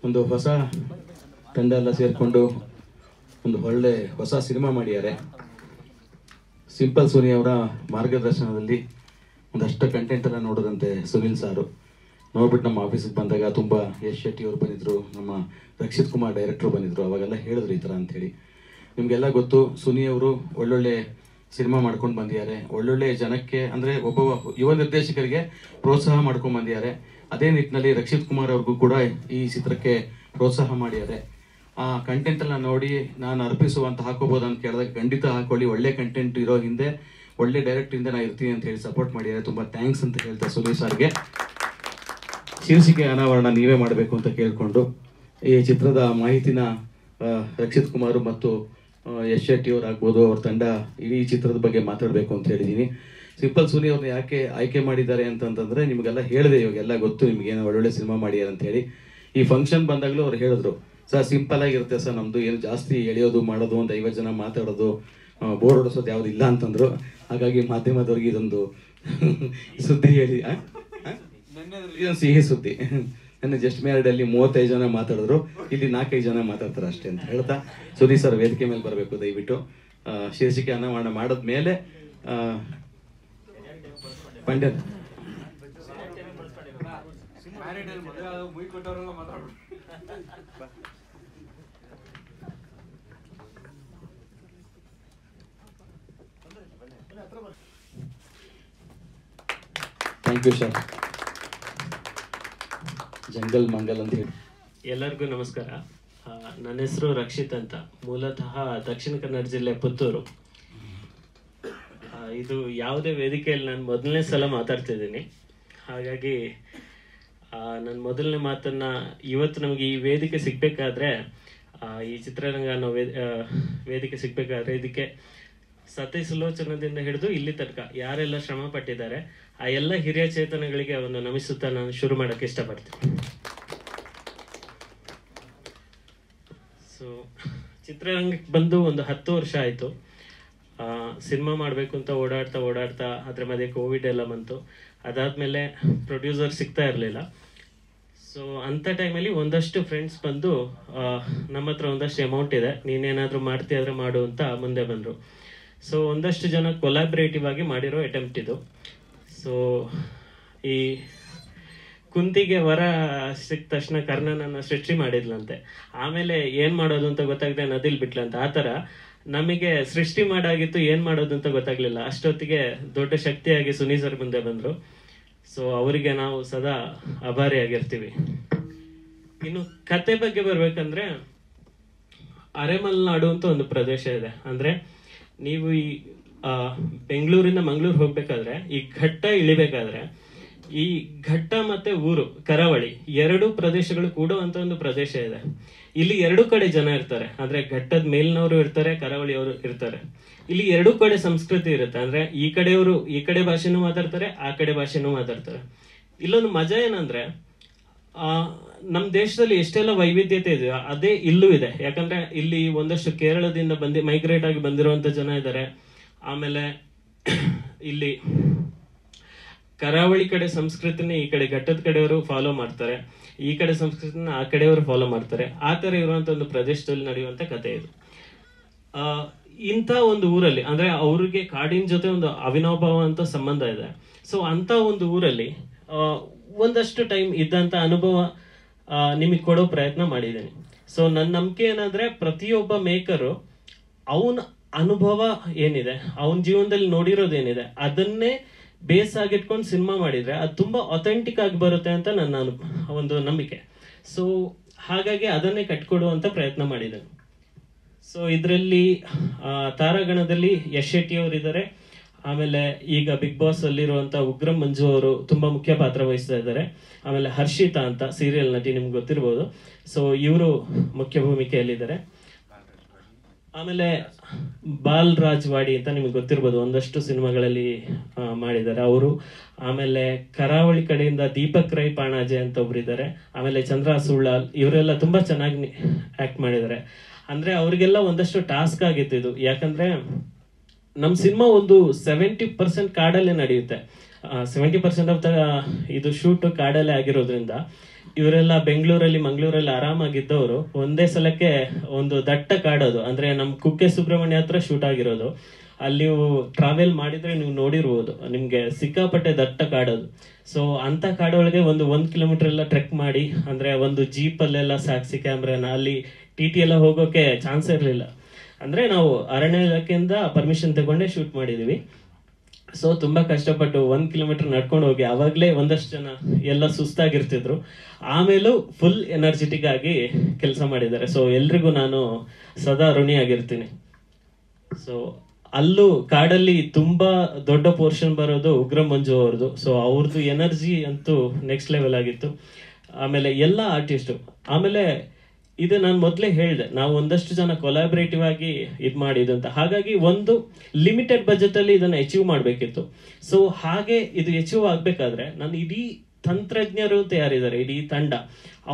ಒಂದು ಹೊಸ ತಂಡ ಎಲ್ಲ ಸೇರಿಕೊಂಡು ಒಂದು ಒಳ್ಳೆ ಹೊಸ ಸಿನಿಮಾ ಮಾಡಿದ್ದಾರೆ. ಸಿಂಪಲ್ ಸೋನಿ ಅವರ ಮಾರ್ಗದರ್ಶನದಲ್ಲಿ ಒಂದಷ್ಟು ಕಂಟೆಂಟ್ ಎಲ್ಲ ನೋಡಿದಂತೆ ಸುನಿಲ್ ಸಾರು ನೋಡ್ಬಿಟ್ಟು ನಮ್ಮ ಆಫೀಸಿಗೆ ಬಂದಾಗ ತುಂಬ ಯಶ್ ಶೆಟ್ಟಿ ಅವರು ಬಂದಿದ್ರು, ನಮ್ಮ ರಕ್ಷಿತ್ ಕುಮಾರ್ ಡೈರೆಕ್ಟ್ರು ಬಂದಿದ್ರು. ಅವಾಗೆಲ್ಲ ಹೇಳಿದ್ರು ಈ ಥರ ಅಂಥೇಳಿ. ನಿಮಗೆಲ್ಲ ಗೊತ್ತು, ಸುನಿ ಅವರು ಒಳ್ಳೊಳ್ಳೆ ಸಿನಿಮಾ ಮಾಡ್ಕೊಂಡು ಬಂದಿದ್ದಾರೆ. ಒಳ್ಳೊಳ್ಳೆ ಜನಕ್ಕೆ ಅಂದರೆ ಒಬ್ಬ ಯುವ ನಿರ್ದೇಶಕರಿಗೆ ಪ್ರೋತ್ಸಾಹ ಮಾಡ್ಕೊಂಡು ಬಂದಿದ್ದಾರೆ. ಅದೇ ನಿಟ್ಟಿನಲ್ಲಿ ರಕ್ಷಿತ್ ಕುಮಾರ್ ಅವ್ರಿಗೂ ಕೂಡ ಈ ಚಿತ್ರಕ್ಕೆ ಪ್ರೋತ್ಸಾಹ ಮಾಡಿದ್ದಾರೆ. ಆ ಕಂಟೆಂಟೆಲ್ಲ ನೋಡಿ ನಾನು ಅರ್ಪಿಸುವಂತ ಹಾಕೋಬೋದು ಅಂತ ಕೇಳಿದಾಗ ಖಂಡಿತ ಹಾಕೊಳ್ಳಿ, ಒಳ್ಳೆ ಕಂಟೆಂಟ್ ಇರೋ ಹಿಂದೆ ಒಳ್ಳೆ ಡೈರೆಕ್ಟ್ ಹಿಂದೆ ನಾನು ಇರ್ತೀನಿ ಅಂತ ಹೇಳಿ ಸಪೋರ್ಟ್ ಮಾಡಿದ್ದಾರೆ. ತುಂಬ ಥ್ಯಾಂಕ್ಸ್ ಅಂತ ಹೇಳ್ತಾ ಸುನೀಲ್ ಸರ್ಗೆ ಶೀರ್ಷಿಕೆ ಅನಾವರಣ ನೀವೇ ಮಾಡಬೇಕು ಅಂತ ಕೇಳಿಕೊಂಡು ಈ ಚಿತ್ರದ ಮಾಹಿತಿನ ರಕ್ಷಿತ್ ಕುಮಾರ್ ಮತ್ತು ಯಶ್ ಶೆಟ್ಟಿ ಅವ್ರು ಆಗ್ಬೋದು, ಅವ್ರ ತಂಡ ಇಡೀ ಚಿತ್ರದ ಬಗ್ಗೆ ಮಾತಾಡಬೇಕು ಅಂತ ಹೇಳಿದ್ದೀನಿ. ಸಿಂಪಲ್ ಸೋನಿ ಅವ್ರನ್ನ ಯಾಕೆ ಆಯ್ಕೆ ಮಾಡಿದ್ದಾರೆ ಅಂತಂತಂದರೆ ನಿಮಗೆಲ್ಲ ಹೇಳಿದೆ, ಇವಾಗೆಲ್ಲ ಗೊತ್ತು ನಿಮಗೇನೋ ಒಳ್ಳೊಳ್ಳೆ ಸಿನಿಮಾ ಮಾಡಿದ್ದಾರೆ ಅಂತ ಹೇಳಿ. ಈ ಫಂಕ್ಷನ್ ಬಂದಾಗಲೂ ಅವ್ರು ಹೇಳಿದ್ರು, ಸರ್ ಸಿಂಪಲ್ ಆಗಿರುತ್ತೆ ಸರ್, ನಮ್ಮದು ಏನು ಜಾಸ್ತಿ ಎಳೆಯೋದು ಮಾಡೋದು, ಒಂದು 50 ಜನ ಮಾತಾಡೋದು, ಬೋರ್ ಹೊಡಿಸೋದು ಯಾವುದು ಇಲ್ಲ ಅಂತಂದರು. ಹಾಗಾಗಿ ಮಾಧ್ಯಮದವ್ರಿಗೆ ಇದೊಂದು ಸುದ್ದಿ ಹೇಳಿ, ಇದೊಂದು ಸಿಹಿ ಸುದ್ದಿ. ನನ್ನ ಜಸ್ಟ್ ಮೇರಡಲ್ಲಿ 35 ಜನ ಮಾತಾಡಿದ್ರು, ಇಲ್ಲಿ 4-5 ಜನ ಮಾತಾಡ್ತಾರೆ ಅಷ್ಟೇ ಅಂತ ಹೇಳ್ತಾ ಸುನಿ ಸರ್ ವೇದಿಕೆ ಮೇಲೆ ಬರಬೇಕು ದಯವಿಟ್ಟು. ಶೀರ್ಷಿಕೆ ಅನಾವರಣ ಮಾಡಿದ್ಮೇಲೆ Pandya thank you sir. Jungle Mangal ಅಂತ ಹೇಳಿ. ಎಲ್ಲರಿಗೂ ನಮಸ್ಕಾರ. ನನ್ನ ಹೆಸರು ರಕ್ಷಿತ್ ಅಂತ, ಮೂಲತಃ ದಕ್ಷಿಣ ಕನ್ನಡ ಜಿಲ್ಲೆ ಪುತ್ತೂರು. ಇದು ಯಾವುದೇ ವೇದಿಕೆಯಲ್ಲಿ ನಾನು ಮೊದಲನೇ ಸಲ ಮಾತಾಡ್ತಿದ್ದೀನಿ. ಹಾಗಾಗಿ ನನ್ನ ಮೊದಲನೇ ಮಾತನ್ನ ಇವತ್ತು ನಮಗೆ ಈ ವೇದಿಕೆ ಸಿಗ್ಬೇಕಾದ್ರೆ, ಈ ಚಿತ್ರರಂಗ ಅನ್ನೋ ವೇದಿಕೆ ಸಿಗ್ಬೇಕಾದ್ರೆ ಇದಕ್ಕೆ ಸತಿ ಸುಲೋಚನದಿಂದ ಹಿಡಿದು ಇಲ್ಲಿ ತನಕ ಯಾರೆಲ್ಲ ಶ್ರಮ ಪಟ್ಟಿದ್ದಾರೆ ಆ ಎಲ್ಲ ಹಿರಿಯ ಚೇತನಗಳಿಗೆ ಒಂದು ನಮಿಸುತ್ತಾ ನಾನು ಶುರು ಮಾಡೋಕ್ಕೆ ಇಷ್ಟಪಡ್ತೀನಿ. ಸೊ ಚಿತ್ರರಂಗಕ್ಕೆ ಬಂದು ಒಂದು 10 ವರ್ಷ ಆಯಿತು. ಸಿನಿಮಾ ಮಾಡಬೇಕು ಅಂತ ಓಡಾಡ್ತಾ ಅದ್ರ ಮಧ್ಯೆ ಕೋವಿಡ್ ಎಲ್ಲ ಬಂತು. ಅದಾದಮೇಲೆ ಪ್ರೊಡ್ಯೂಸರ್ ಸಿಗ್ತಾ ಇರಲಿಲ್ಲ. ಸೊ ಅಂಥ ಟೈಮಲ್ಲಿ ಒಂದಷ್ಟು ಫ್ರೆಂಡ್ಸ್ ಬಂದು ನಮ್ಮ ಹತ್ರ ಒಂದಷ್ಟು ಅಮೌಂಟ್ ಇದೆ, ನೀನೇನಾದರೂ ಮಾಡ್ತೀಯಾದ್ರೆ ಮಾಡು ಅಂತ ಮುಂದೆ ಬಂದರು. ಸೊ ಒಂದಷ್ಟು ಜನ ಕೊಲಾಬ್ರೇಟಿವ್ ಆಗಿ ಮಾಡಿರೋ ಅಟೆಂಪ್ಟ್ ಇದು. ಸೊ ಈ ಕುಂತಿಗೆ ವರ ಸಿಕ್ಕ ತಕ್ಷಣ ಕರ್ಣನನ್ನ ಸೃಷ್ಟಿ ಮಾಡಿದ್ಲಂತೆ, ಆಮೇಲೆ ಏನು ಮಾಡೋದು ಅಂತ ಗೊತ್ತಾಗದೆ ನದಿಲ್ ಬಿಟ್ಲಂತೆ. ಆ ಥರ ನಮಗೆ ಸೃಷ್ಟಿ ಮಾಡಾಗಿತ್ತು, ಏನು ಮಾಡೋದು ಅಂತ ಗೊತ್ತಾಗ್ಲಿಲ್ಲ. ಅಷ್ಟೊತ್ತಿಗೆ ದೊಡ್ಡ ಶಕ್ತಿಯಾಗಿ ಸುನಿ ಸರ್ ಮುಂದೆ ಬಂದರು. ಸೊ ಅವರಿಗೆ ನಾವು ಸದಾ ಆಭಾರಿಯಾಗಿರ್ತೀವಿ. ಇನ್ನು ಕತೆ ಬಗ್ಗೆ ಬರ್ಬೇಕಂದ್ರೆ, ಅರೆಮಲೆನಾಡು ಅಂತ ಒಂದು ಪ್ರದೇಶ ಇದೆ. ಅಂದ್ರೆ ನೀವು ಈ ಬೆಂಗಳೂರಿಂದ ಮಂಗಳೂರು ಹೋಗ್ಬೇಕಾದ್ರೆ ಈ ಘಟ್ಟ ಇಳಿಬೇಕಾದ್ರೆ ಈ ಘಟ್ಟ ಮತ್ತೆ ಊರು ಕರಾವಳಿ 2 ಪ್ರದೇಶಗಳು ಕೂಡುವಂತ ಒಂದು ಪ್ರದೇಶ ಇದೆ. ಇಲ್ಲಿ 2 ಕಡೆ ಜನ ಇರ್ತಾರೆ. ಅಂದ್ರೆ ಘಟ್ಟದ ಮೇಲಿನವರು ಇರ್ತಾರೆ, ಕರಾವಳಿಯವರು ಇರ್ತಾರೆ. ಇಲ್ಲಿ 2 ಕಡೆ ಸಂಸ್ಕೃತಿ ಇರುತ್ತೆ. ಅಂದ್ರೆ ಈ ಕಡೆಯವರು ಈ ಕಡೆ ಭಾಷೆನೂ ಮಾತಾಡ್ತಾರೆ, ಆ ಕಡೆ ಭಾಷೆನೂ ಮಾತಾಡ್ತಾರೆ. ಇಲ್ಲೊಂದು ಮಜಾ ಏನಂದ್ರೆ, ನಮ್ಮ ದೇಶದಲ್ಲಿ ಎಷ್ಟೆಲ್ಲ ವೈವಿಧ್ಯತೆ ಇದೆಯೋ ಅದೇ ಇಲ್ಲೂ ಇದೆ. ಯಾಕಂದ್ರೆ ಇಲ್ಲಿ ಒಂದಷ್ಟು ಕೇರಳದಿಂದ ಮೈಗ್ರೇಟ್ ಆಗಿ ಬಂದಿರುವಂತ ಜನ ಇದ್ದಾರೆ. ಆಮೇಲೆ ಇಲ್ಲಿ ಕರಾವಳಿ ಕಡೆ ಸಂಸ್ಕೃತಿನ ಈ ಕಡೆ ಘಟ್ಟದ ಕಡೆಯವರು ಫಾಲೋ ಮಾಡ್ತಾರೆ, ಈ ಕಡೆ ಸಂಸ್ಕೃತಿನ ಆ ಕಡೆಯವರು ಫಾಲೋ ಮಾಡ್ತಾರೆ. ಆ ತರ ಇರುವಂತ ಒಂದು ಪ್ರದೇಶದಲ್ಲಿ ನಡೆಯುವಂತ ಕಥೆ ಇದು. ಇಂಥ ಒಂದು ಊರಲ್ಲಿ ಅಂದ್ರೆ ಅವ್ರಿಗೆ ಕಾಡಿನ ಜೊತೆ ಒಂದು ಅವಿನಾಭಾವ ಅಂತ ಸಂಬಂಧ ಇದೆ. ಸೊ ಅಂತ ಒಂದು ಊರಲ್ಲಿ ಒಂದಷ್ಟು ಟೈಮ್ ಇದ್ದಂತ ಅನುಭವ ನಿಮಗೆ ಕೊಡೋ ಪ್ರಯತ್ನ ಮಾಡಿದ್ದೀನಿ. ಸೊ ನನ್ನ ನಂಬಿಕೆ ಏನಂದ್ರೆ, ಪ್ರತಿಯೊಬ್ಬ ಮೇಕರು ಅವನ ಅನುಭವ ಏನಿದೆ, ಅವನ ಜೀವನದಲ್ಲಿ ನೋಡಿರೋದೇನಿದೆ ಅದನ್ನೇ ಬೇಸ್ ಆಗಿಟ್ಕೊಂಡು ಸಿನಿಮಾ ಮಾಡಿದ್ರೆ ಅದು ತುಂಬಾ ಅಥೆಂಟಿಕ್ ಆಗಿ ಬರುತ್ತೆ ಅಂತ ನನ್ನ ಒಂದು ನಂಬಿಕೆ. ಸೊ ಹಾಗಾಗಿ ಅದನ್ನೇ ಕಟ್ಕೊಡುವಂತ ಪ್ರಯತ್ನ ಮಾಡಿದ್ದೇನೆ. ಸೊ ಇದರಲ್ಲಿ ತಾರಾಗಣದಲ್ಲಿ ಯಶ್ ಶೆಟ್ಟಿ ಅವರು ಇದ್ದಾರೆ. ಆಮೇಲೆ ಈಗ ಬಿಗ್ ಬಾಸ್ ಅಲ್ಲಿರುವಂತ ಉಗ್ರಂ ಮಂಜು ಅವರು ತುಂಬಾ ಮುಖ್ಯ ಪಾತ್ರ ವಹಿಸ್ತಾ ಇದ್ದಾರೆ. ಆಮೇಲೆ ಹರ್ಷಿತಾ ಅಂತ ಸೀರಿಯಲ್ ನಟಿ, ನಿಮ್ಗೆ ಗೊತ್ತಿರ್ಬೋದು. ಸೊ ಇವರು ಮುಖ್ಯ ಭೂಮಿಕೆಯಲ್ಲಿದ್ದಾರೆ. ಆಮೇಲೆ ಬಾಲ್ ರಾಜ್ವಾಡಿ ಅಂತ ನಿಮ್ಗೆ ಗೊತ್ತಿರ್ಬೋದು, ಒಂದಷ್ಟು ಸಿನಿಮಾಗಳಲ್ಲಿ ಮಾಡಿದ್ದಾರೆ ಅವರು. ಆಮೇಲೆ ಕರಾವಳಿ ಕಡೆಯಿಂದ ದೀಪಕ್ ರೈ ಪಾಣಾಜೆ ಅಂತ ಒಬ್ರಿದ್ದಾರೆ. ಆಮೇಲೆ ಚಂದ್ರ ಸುಳ್ಳಾಲ್, ಇವರೆಲ್ಲ ತುಂಬಾ ಚೆನ್ನಾಗಿ ಆಕ್ಟ್ ಮಾಡಿದ್ದಾರೆ. ಅಂದ್ರೆ ಅವ್ರಿಗೆಲ್ಲ ಒಂದಷ್ಟು ಟಾಸ್ಕ್ ಆಗಿತ್ತು ಇದು. ಯಾಕಂದ್ರೆ ನಮ್ ಸಿನಿಮಾ ಒಂದು 70% ಕಾಡಲ್ಲೇ ನಡೆಯುತ್ತೆ. 70% ಆಫ್ ದ ಇದು ಶೂಟ್ ಕಾಡಲ್ಲೇ ಆಗಿರೋದ್ರಿಂದ ಇವರೆಲ್ಲ ಬೆಂಗಳೂರಲ್ಲಿ ಮಂಗಳೂರಲ್ಲಿ ಆರಾಮಾಗಿದ್ದವರು ಒಂದೇ ಸಲಕ್ಕೆ ಒಂದು ದಟ್ಟ ಕಾಡೋದು, ಅಂದ್ರೆ ನಮ್ ಕುಕ್ಕೆ ಸುಬ್ರಹ್ಮಣ್ಯ ಹತ್ರ ಶೂಟ್ ಆಗಿರೋದು, ಅಲ್ಲಿ ನೀವು ಟ್ರಾವೆಲ್ ಮಾಡಿದ್ರೆ ನೀವು ನೋಡಿರ್ಬೋದು, ನಿಮ್ಗೆ ಸಿಕ್ಕಾಪಟ್ಟೆ ದಟ್ಟ ಕಾಡೋದು. ಸೊ ಅಂತ ಕಾಡೊಳಗೆ ಒಂದು 1 ಕಿಲೋಮೀಟರ್ ಎಲ್ಲ ಟ್ರೆಕ್ ಮಾಡಿ, ಅಂದ್ರೆ ಒಂದು ಜೀಪ್ ಅಲ್ಲೆಲ್ಲ ಸಾಕ್ಸಿ ಕ್ಯಾಮ್ರಾನ, ಅಲ್ಲಿ TT ಎಲ್ಲ ಹೋಗೋಕೆ ಚಾನ್ಸ್ ಇರಲಿಲ್ಲ. ಅಂದ್ರೆ ನಾವು ಅರಣ್ಯ ಇಲಾಖೆಯಿಂದ ಪರ್ಮಿಷನ್ ತಗೊಂಡೇ ಶೂಟ್ ಮಾಡಿದೀವಿ. ಸೊ ತುಂಬಾ ಕಷ್ಟಪಟ್ಟು 1 ಕಿಲೋಮೀಟರ್ ನಡ್ಕೊಂಡು ಹೋಗಿ, ಅವಾಗ್ಲೇ ಒಂದಷ್ಟು ಜನ ಎಲ್ಲ ಸುಸ್ತಾಗಿರ್ತಿದ್ರು, ಆಮೇಲೂ ಫುಲ್ ಎನರ್ಜೆಟಿಕ್ ಆಗಿ ಕೆಲಸ ಮಾಡಿದ್ದಾರೆ. ಸೊ ಎಲ್ರಿಗೂ ನಾನು ಸದಾ ಋಣಿಯಾಗಿರ್ತೀನಿ. ಸೊ ಅಲ್ಲೂ ಕಾಡಲ್ಲಿ ತುಂಬಾ ದೊಡ್ಡ ಪೋರ್ಷನ್ ಬರೋದು ಉಗ್ರ ಮಂಜು ಅವ್ರದ್ದು. ಸೊ ಅವ್ರದ್ದು ಎನರ್ಜಿ ಅಂತೂ ನೆಕ್ಸ್ಟ್ ಲೆವೆಲ್ ಆಗಿತ್ತು. ಆಮೇಲೆ ಎಲ್ಲ ಆರ್ಟಿಸ್ಟು, ಆಮೇಲೆ ಇದು ನಾನು ಮೊದಲೇ ಹೇಳಿದೆ, ನಾವು ಒಂದಷ್ಟು ಜನ ಕೊಲಾಬ್ರೇಟಿವ್ ಆಗಿ ಇದು ಮಾಡಿದ್ದು ಅಂತ. ಹಾಗಾಗಿ ಒಂದು ಲಿಮಿಟೆಡ್ ಬಜೆಟ್ ಅಲ್ಲಿ ಇದನ್ನ ಅಚೀವ್ ಮಾಡಬೇಕಿತ್ತು. ಸೊ ಹಾಗೆ ಇದು ಅಚೀವ್ ಆಗ್ಬೇಕಾದ್ರೆ ನಾನು ಇಡೀ ತಂತ್ರಜ್ಞರು ತಯಾರಿದ್ದಾರೆ, ಇಡೀ ತಂಡ,